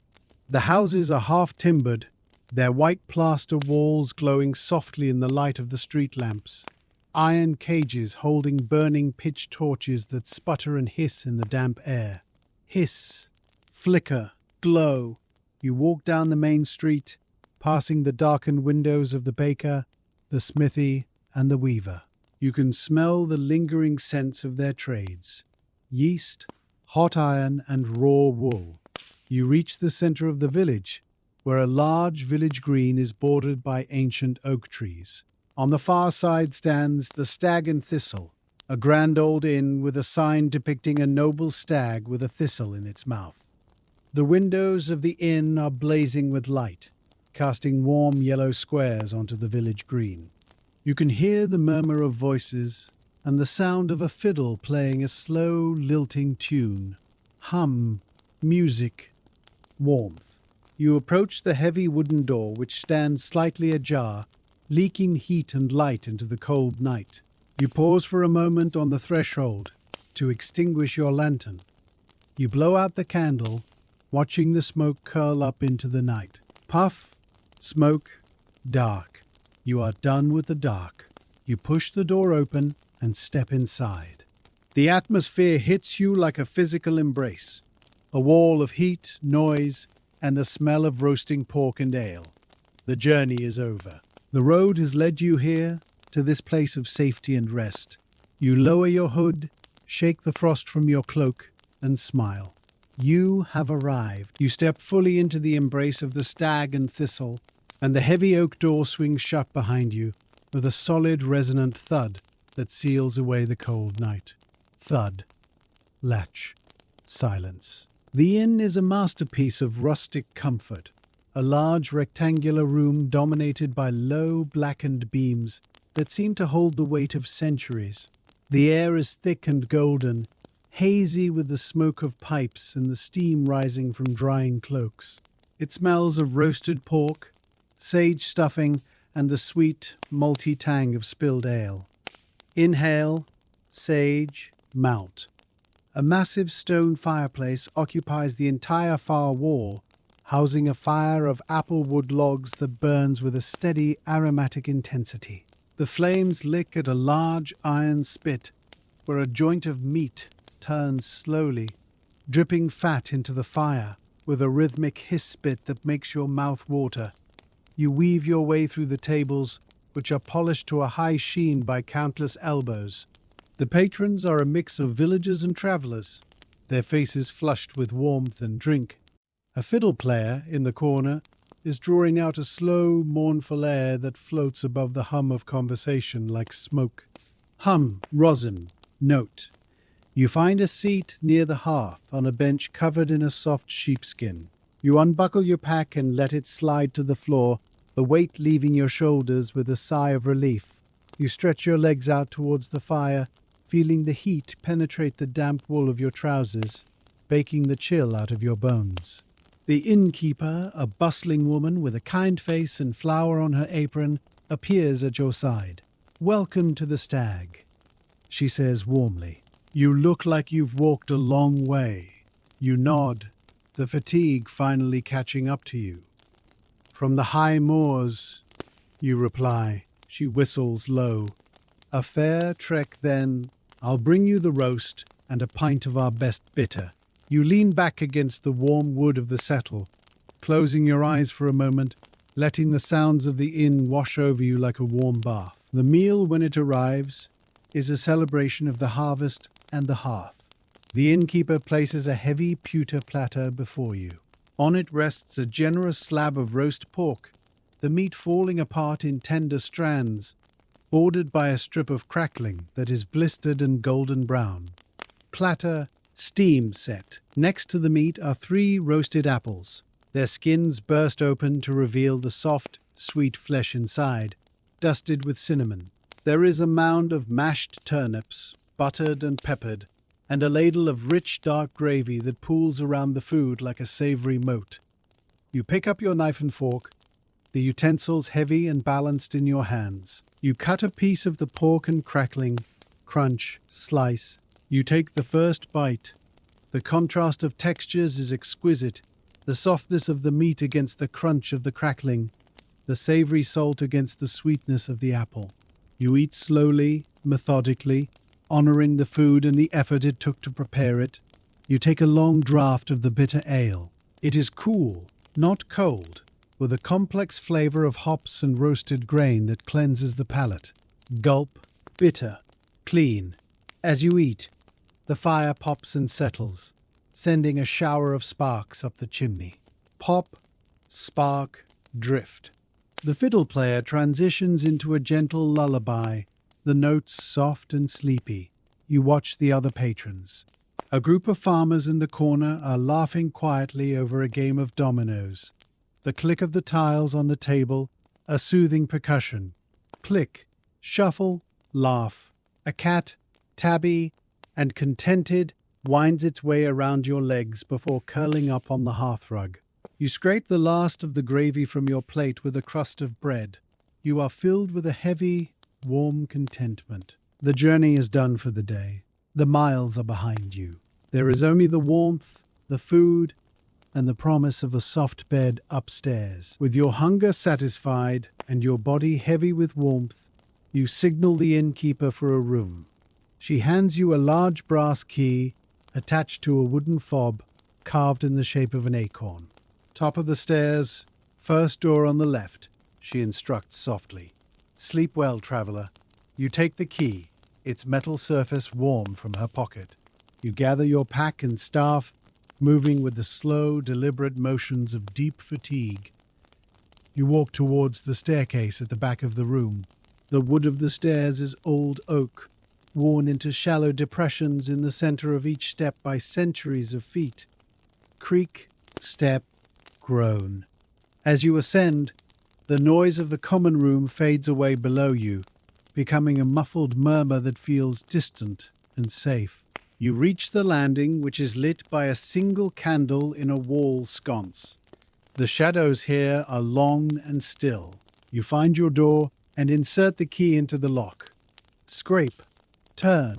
The houses are half-timbered, their white plaster walls glowing softly in the light of the street lamps. Iron cages holding burning pitch torches that sputter and hiss in the damp air. Hiss, flicker, glow. You walk down the main street, passing the darkened windows of the baker, the smithy, and the weaver. You can smell the lingering scents of their trades: yeast, hot iron, and raw wool. You reach the center of the village, where a large village green is bordered by ancient oak trees. On the far side stands the Stag and Thistle, a grand old inn with a sign depicting a noble stag with a thistle in its mouth. The windows of the inn are blazing with light, casting warm yellow squares onto the village green. You can hear the murmur of voices and the sound of a fiddle playing a slow, lilting tune. Hum, music, warmth. You approach the heavy wooden door, which stands slightly ajar, leaking heat and light into the cold night. You pause for a moment on the threshold to extinguish your lantern. You blow out the candle, watching the smoke curl up into the night. Puff, smoke, dark. You are done with the dark. You push the door open and step inside. The atmosphere hits you like a physical embrace, a wall of heat, noise, and the smell of roasting pork and ale. The journey is over. The road has led you here, to this place of safety and rest. You lower your hood, shake the frost from your cloak, and smile. You have arrived. You step fully into the embrace of the Stag and Thistle, and the heavy oak door swings shut behind you with a solid, resonant thud that seals away the cold night. Thud. Latch. Silence. The inn is a masterpiece of rustic comfort. A large rectangular room dominated by low, blackened beams that seem to hold the weight of centuries. The air is thick and golden, hazy with the smoke of pipes and the steam rising from drying cloaks. It smells of roasted pork, sage stuffing, and the sweet, malty tang of spilled ale. Inhale, sage, mount. A massive stone fireplace occupies the entire far wall, housing a fire of applewood logs that burns with a steady aromatic intensity. The flames lick at a large iron spit where a joint of meat turns slowly, dripping fat into the fire with a rhythmic hiss spit that makes your mouth water. You weave your way through the tables, which are polished to a high sheen by countless elbows. The patrons are a mix of villagers and travellers, their faces flushed with warmth and drink. A fiddle player in the corner is drawing out a slow, mournful air that floats above the hum of conversation like smoke. Hum, rosin, note. You find a seat near the hearth on a bench covered in a soft sheepskin. You unbuckle your pack and let it slide to the floor, the weight leaving your shoulders with a sigh of relief. You stretch your legs out towards the fire, feeling the heat penetrate the damp wool of your trousers, baking the chill out of your bones. The innkeeper, a bustling woman with a kind face and flower on her apron, appears at your side. "Welcome to the Stag," she says warmly. "You look like you've walked a long way." You nod, the fatigue finally catching up to you. "From the high moors," you reply. She whistles low. "A fair trek then. I'll bring you the roast and a pint of our best bitter." You lean back against the warm wood of the settle, closing your eyes for a moment, letting the sounds of the inn wash over you like a warm bath. The meal, when it arrives, is a celebration of the harvest and the hearth. The innkeeper places a heavy pewter platter before you. On it rests a generous slab of roast pork, the meat falling apart in tender strands, bordered by a strip of crackling that is blistered and golden brown. Platter, steam set. Next to the meat are 3 roasted apples. Their skins burst open to reveal the soft, sweet flesh inside, dusted with cinnamon. There is a mound of mashed turnips, buttered and peppered, and a ladle of rich dark gravy that pools around the food like a savory moat. You pick up your knife and fork, the utensils heavy and balanced in your hands. You cut a piece of the pork and crackling, crunch, slice. You take the first bite. The contrast of textures is exquisite, the softness of the meat against the crunch of the crackling, the savory salt against the sweetness of the apple. You eat slowly, methodically, honoring the food and the effort it took to prepare it. You take a long draught of the bitter ale. It is cool, not cold, with a complex flavor of hops and roasted grain that cleanses the palate. Gulp, bitter, clean. As you eat, the fire pops and settles, sending a shower of sparks up the chimney. Pop, spark, drift. The fiddle player transitions into a gentle lullaby, the notes soft and sleepy. You watch the other patrons. A group of farmers in the corner are laughing quietly over a game of dominoes. The click of the tiles on the table, a soothing percussion. Click, shuffle, laugh. A cat, tabby, and contented, winds its way around your legs before curling up on the hearthrug. You scrape the last of the gravy from your plate with a crust of bread. You are filled with a heavy, warm contentment. The journey is done for the day. The miles are behind you. There is only the warmth, the food, and the promise of a soft bed upstairs. With your hunger satisfied and your body heavy with warmth, you signal the innkeeper for a room. She hands you a large brass key attached to a wooden fob carved in the shape of an acorn. "Top of the stairs, first door on the left," she instructs softly. "Sleep well, traveler." You take the key, its metal surface warm from her pocket. You gather your pack and staff, moving with the slow, deliberate motions of deep fatigue. You walk towards the staircase at the back of the room. The wood of the stairs is old oak, worn into shallow depressions in the center of each step by centuries of feet. Creak, step, groan. As you ascend, the noise of the common room fades away below you, becoming a muffled murmur that feels distant and safe. You reach the landing, which is lit by a single candle in a wall sconce. The shadows here are long and still. You find your door and insert the key into the lock. Scrape, turn,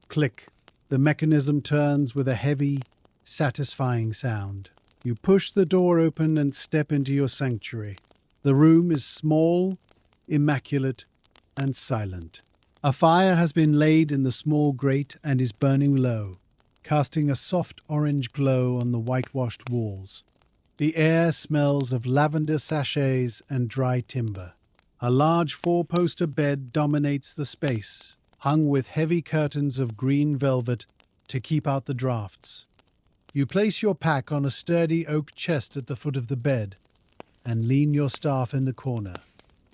click. The mechanism turns with a heavy, satisfying sound. You push the door open and step into your sanctuary. The room is small, immaculate, and silent. A fire has been laid in the small grate and is burning low, casting a soft orange glow on the whitewashed walls. The air smells of lavender sachets and dry timber. A large four-poster bed dominates the space, hung with heavy curtains of green velvet to keep out the drafts. You place your pack on a sturdy oak chest at the foot of the bed and lean your staff in the corner.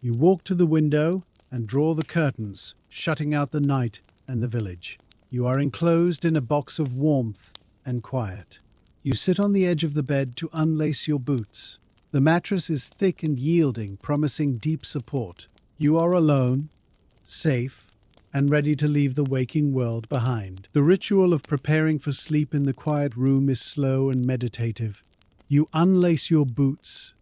You walk to the window and draw the curtains, shutting out the night and the village. You are enclosed in a box of warmth and quiet. You sit on the edge of the bed to unlace your boots. The mattress is thick and yielding, promising deep support. You are alone, safe, and ready to leave the waking world behind. The ritual of preparing for sleep in the quiet room is slow and meditative. You unlace your boots,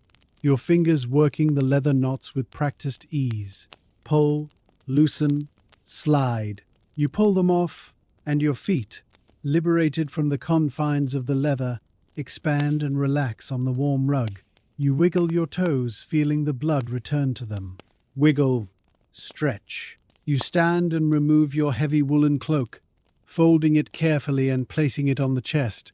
your fingers working the leather knots with practiced ease. Pull, loosen, slide. You pull them off, and your feet, liberated from the confines of the leather, expand and relax on the warm rug. You wiggle your toes, feeling the blood return to them. Wiggle, stretch. You stand and remove your heavy woolen cloak, folding it carefully and placing it on the chest.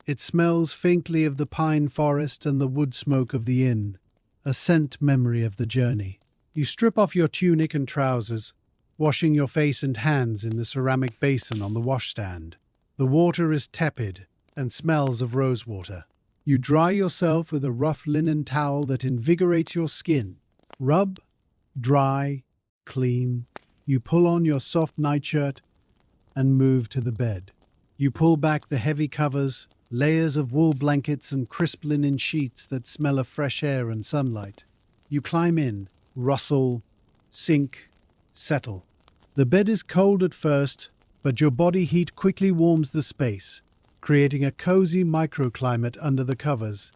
It smells faintly of the pine forest and the wood smoke of the inn, a scent memory of the journey. You strip off your tunic and trousers, washing your face and hands in the ceramic basin on the washstand. The water is tepid and smells of rosewater. You dry yourself with a rough linen towel that invigorates your skin. Rub, dry, clean. You pull on your soft nightshirt and move to the bed. You pull back the heavy covers, layers of wool blankets and crisp linen sheets that smell of fresh air and sunlight. You climb in, rustle, sink, settle. The bed is cold at first, but your body heat quickly warms the space, creating a cozy microclimate under the covers.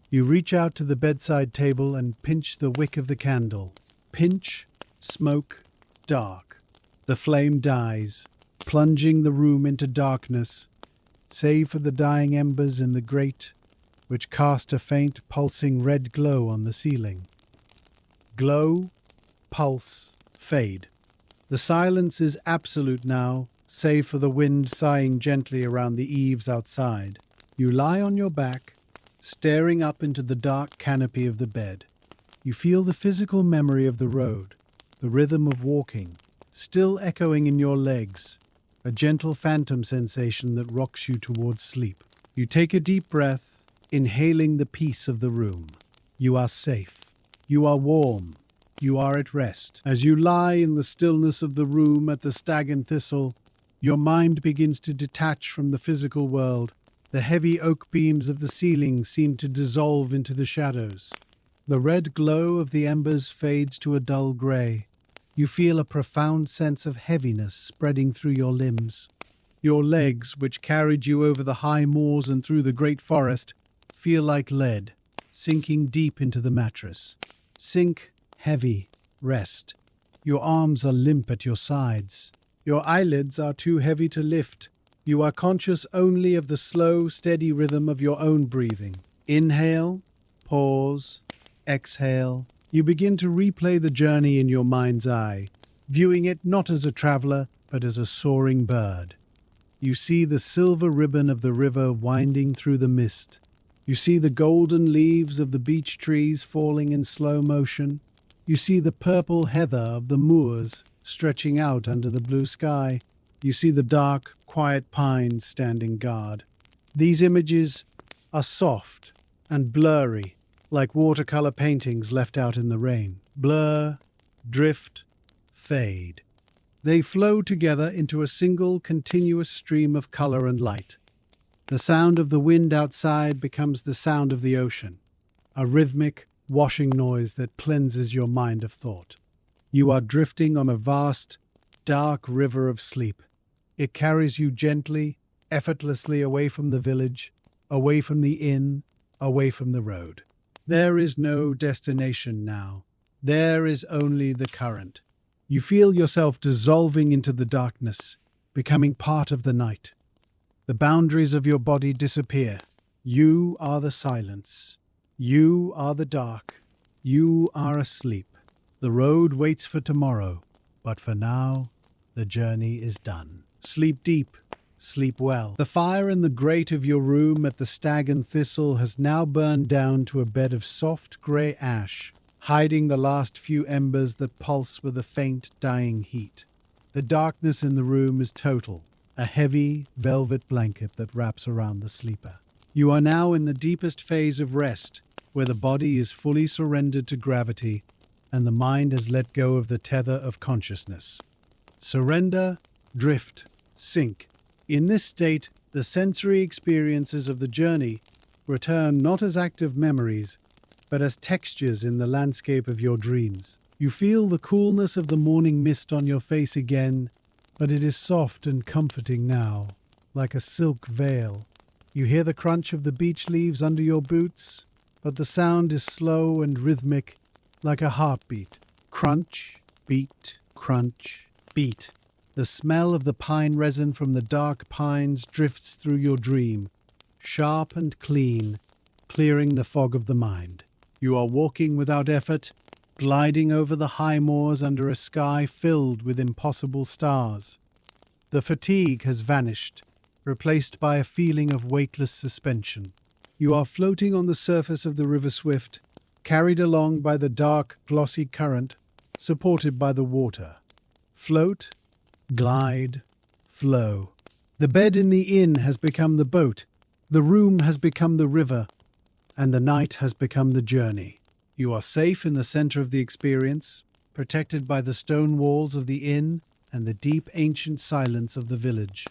You reach out to the bedside table and pinch the wick of the candle. Pinch, smoke, dark. The flame dies, plunging the room into darkness, save for the dying embers in the grate, which cast a faint, pulsing red glow on the ceiling. Glow, pulse, fade. The silence is absolute now, save for the wind sighing gently around the eaves outside. You lie on your back, staring up into the dark canopy of the bed. You feel the physical memory of the road, the rhythm of walking, still echoing in your legs, a gentle phantom sensation that rocks you towards sleep. You take a deep breath, inhaling the peace of the room. You are safe. You are warm. You are at rest. As you lie in the stillness of the room at the Stag and Thistle, your mind begins to detach from the physical world. The heavy oak beams of the ceiling seem to dissolve into the shadows. The red glow of the embers fades to a dull grey. You feel a profound sense of heaviness spreading through your limbs. Your legs, which carried you over the high moors and through the great forest, feel like lead, sinking deep into the mattress. Sink, heavy, rest. Your arms are limp at your sides. Your eyelids are too heavy to lift. You are conscious only of the slow, steady rhythm of your own breathing. Inhale, pause, exhale. You begin to replay the journey in your mind's eye, viewing it not as a traveler, but as a soaring bird. You see the silver ribbon of the river winding through the mist. You see the golden leaves of the beech trees falling in slow motion. You see the purple heather of the moors stretching out under the blue sky. You see the dark, quiet pines standing guard. These images are soft and blurry, like watercolor paintings left out in the rain. Blur, drift, fade. They flow together into a single continuous stream of color and light. The sound of the wind outside becomes the sound of the ocean, a rhythmic, washing noise that cleanses your mind of thought. You are drifting on a vast, dark river of sleep. It carries you gently, effortlessly away from the village, away from the inn, away from the road. There is no destination now. There is only the current. You feel yourself dissolving into the darkness, becoming part of the night. The boundaries of your body disappear. You are the silence. You are the dark. You are asleep. The road waits for tomorrow, but for now, the journey is done. Sleep deep. Sleep well. The fire in the grate of your room at the Stag and Thistle has now burned down to a bed of soft grey ash, hiding the last few embers that pulse with a faint, dying heat. The darkness in the room is total, a heavy, velvet blanket that wraps around the sleeper. You are now in the deepest phase of rest, where the body is fully surrendered to gravity and the mind has let go of the tether of consciousness. Surrender, drift, sink. In this state, the sensory experiences of the journey return not as active memories, but as textures in the landscape of your dreams. You feel the coolness of the morning mist on your face again, but it is soft and comforting now, like a silk veil. You hear the crunch of the beech leaves under your boots, but the sound is slow and rhythmic, like a heartbeat. Crunch, beat, crunch, beat. The smell of the pine resin from the dark pines drifts through your dream, sharp and clean, clearing the fog of the mind. You are walking without effort, gliding over the high moors under a sky filled with impossible stars. The fatigue has vanished, replaced by a feeling of weightless suspension. You are floating on the surface of the River Swift, carried along by the dark, glossy current, supported by the water. Float, glide, flow. The bed in the inn has become the boat, the room has become the river, and the night has become the journey. You are safe in the center of the experience, protected by the stone walls of the inn and the deep ancient silence of the village.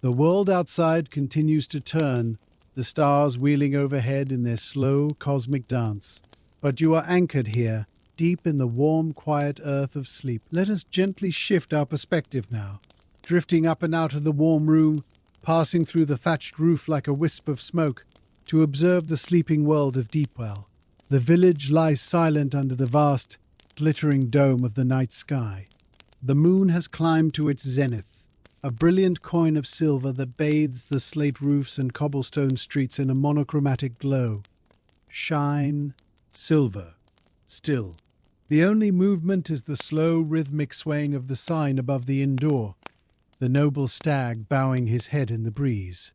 The world outside continues to turn, the stars wheeling overhead in their slow cosmic dance. But you are anchored here, deep in the warm, quiet earth of sleep. Let us gently shift our perspective now, drifting up and out of the warm room, passing through the thatched roof like a wisp of smoke, to observe the sleeping world of Deepwell. The village lies silent under the vast, glittering dome of the night sky. The moon has climbed to its zenith, a brilliant coin of silver that bathes the slate roofs and cobblestone streets in a monochromatic glow. Shine, silver, still. The only movement is the slow, rhythmic swaying of the sign above the inn door, the noble stag bowing his head in the breeze,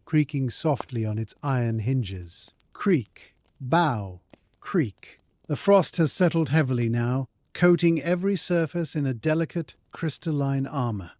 creaking softly on its iron hinges. Creak, bow, creak. The frost has settled heavily now, coating every surface in a delicate, crystalline armor.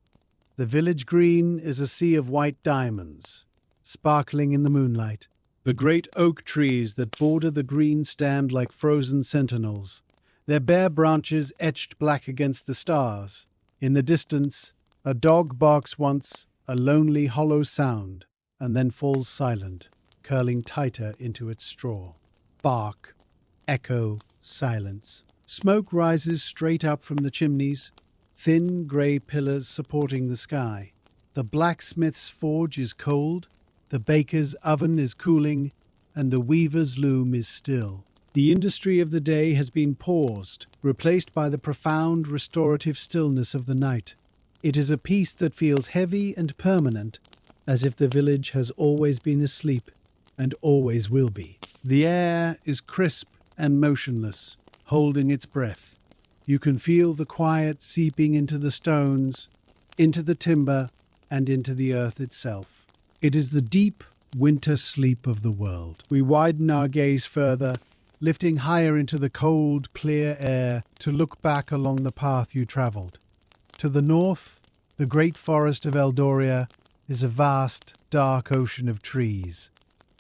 The village green is a sea of white diamonds, sparkling in the moonlight. The great oak trees that border the green stand like frozen sentinels, their bare branches etched black against the stars. In the distance, a dog barks once, a lonely, hollow sound, and then falls silent, curling tighter into its straw. Bark, echo, silence. Smoke rises straight up from the chimneys, thin grey pillars supporting the sky. The blacksmith's forge is cold, the baker's oven is cooling, and the weaver's loom is still. The industry of the day has been paused, replaced by the profound restorative stillness of the night. It is a peace that feels heavy and permanent, as if the village has always been asleep and always will be. The air is crisp and motionless, holding its breath. You can feel the quiet seeping into the stones, into the timber, and into the earth itself. It is the deep winter sleep of the world. We widen our gaze further, lifting higher into the cold, clear air to look back along the path you traveled. To the north, the Great Forest of Eldoria is a vast, dark ocean of trees,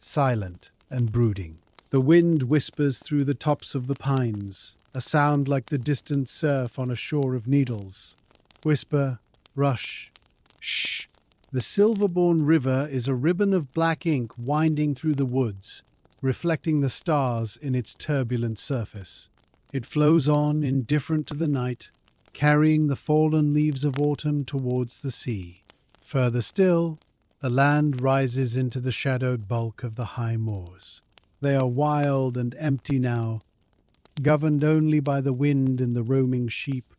silent and brooding. The wind whispers through the tops of the pines, a sound like the distant surf on a shore of needles. Whisper, rush, shh. The Silverbourne River is a ribbon of black ink winding through the woods, reflecting the stars in its turbulent surface. It flows on, indifferent to the night, carrying the fallen leaves of autumn towards the sea. Further still, the land rises into the shadowed bulk of the high moors. They are wild and empty now, governed only by the wind and the roaming sheep.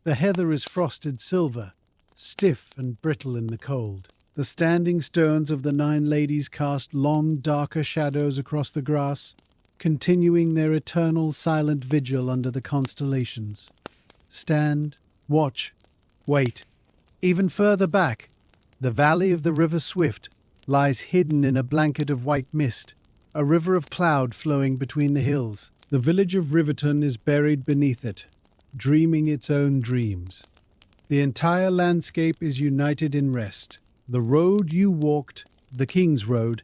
The heather is frosted silver, stiff and brittle in the cold. The standing stones of the 9 ladies cast long, darker shadows across the grass, continuing their eternal silent vigil under the constellations. Stand, watch, wait. Even further back, the valley of the River Swift lies hidden in a blanket of white mist, a river of cloud flowing between the hills. The village of Riverton is buried beneath it, dreaming its own dreams. The entire landscape is united in rest. The road you walked, the King's Road,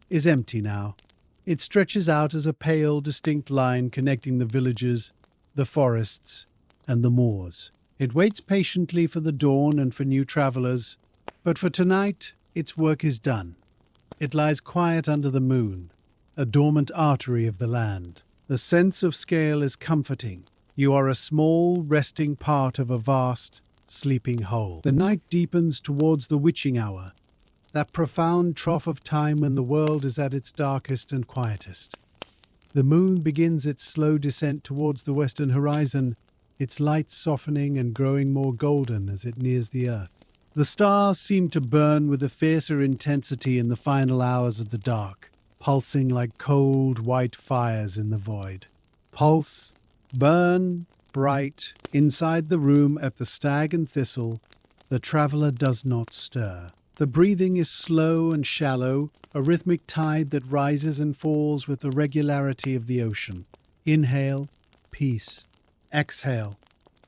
is empty now. It stretches out as a pale, distinct line connecting the villages, the forests, and the moors. It waits patiently for the dawn and for new travelers, but for tonight, its work is done. It lies quiet under the moon, a dormant artery of the land. The sense of scale is comforting. You are a small, resting part of a vast, sleeping whole. The night deepens towards the witching hour, that profound trough of time when the world is at its darkest and quietest. The moon begins its slow descent towards the western horizon, its light softening and growing more golden as it nears the earth. The stars seem to burn with a fiercer intensity in the final hours of the dark, pulsing like cold, white fires in the void. Pulse, burn, bright. Inside the room at the Stag and Thistle, the traveller does not stir. The breathing is slow and shallow, a rhythmic tide that rises and falls with the regularity of the ocean. Inhale, peace. Exhale.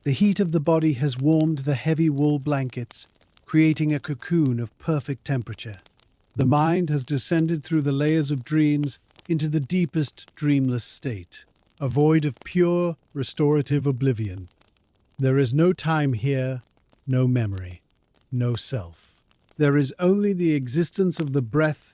The heat of the body has warmed the heavy wool blankets, creating a cocoon of perfect temperature. The mind has descended through the layers of dreams into the deepest dreamless state, a void of pure, restorative oblivion. There is no time here, no memory, no self. There is only the existence of the breath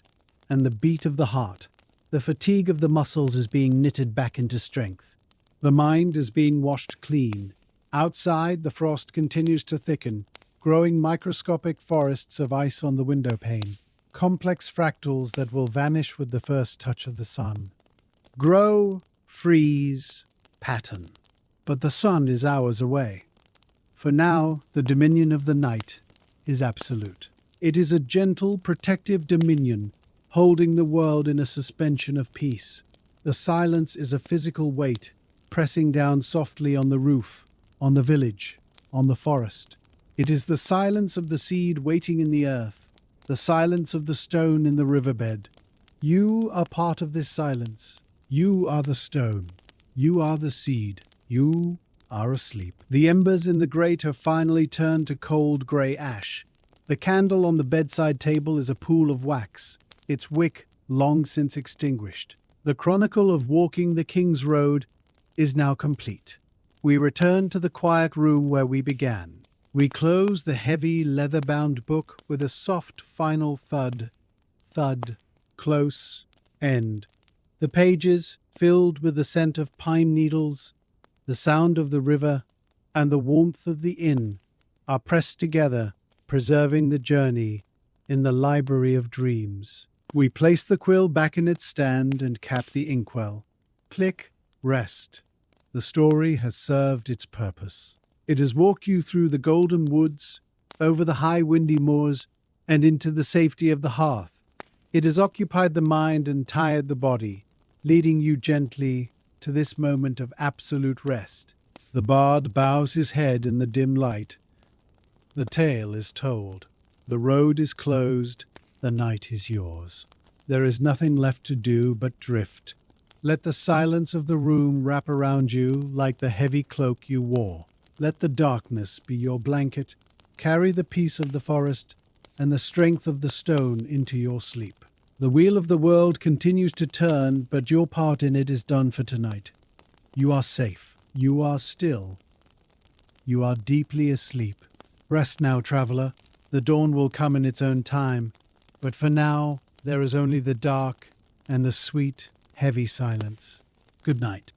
and the beat of the heart. The fatigue of the muscles is being knitted back into strength. The mind is being washed clean. Outside, the frost continues to thicken, growing microscopic forests of ice on the window pane, complex fractals that will vanish with the first touch of the sun. Grow, freeze, pattern. But the sun is hours away. For now, the dominion of the night is absolute. It is a gentle, protective dominion, holding the world in a suspension of peace. The silence is a physical weight, pressing down softly on the roof, on the village, on the forest. It is the silence of the seed waiting in the earth, the silence of the stone in the riverbed. You are part of this silence. You are the stone. You are the seed. You are asleep. The embers in the grate have finally turned to cold grey ash. The candle on the bedside table is a pool of wax, its wick long since extinguished. The chronicle of walking the King's Road is now complete. We return to the quiet room where we began. We close the heavy, leather-bound book with a soft, final thud, thud, close, end. The pages, filled with the scent of pine needles, the sound of the river, and the warmth of the inn, are pressed together, preserving the journey in the library of dreams. We place the quill back in its stand and cap the inkwell. Click, rest. The story has served its purpose. It has walked you through the golden woods, over the high windy moors, and into the safety of the hearth. It has occupied the mind and tired the body, leading you gently to this moment of absolute rest. The bard bows his head in the dim light. The tale is told. The road is closed. The night is yours. There is nothing left to do but drift. Let the silence of the room wrap around you like the heavy cloak you wore. Let the darkness be your blanket. Carry the peace of the forest and the strength of the stone into your sleep. The wheel of the world continues to turn, but your part in it is done for tonight. You are safe. You are still. You are deeply asleep. Rest now, traveller. The dawn will come in its own time, but for now there is only the dark and the sweet, heavy silence. Good night.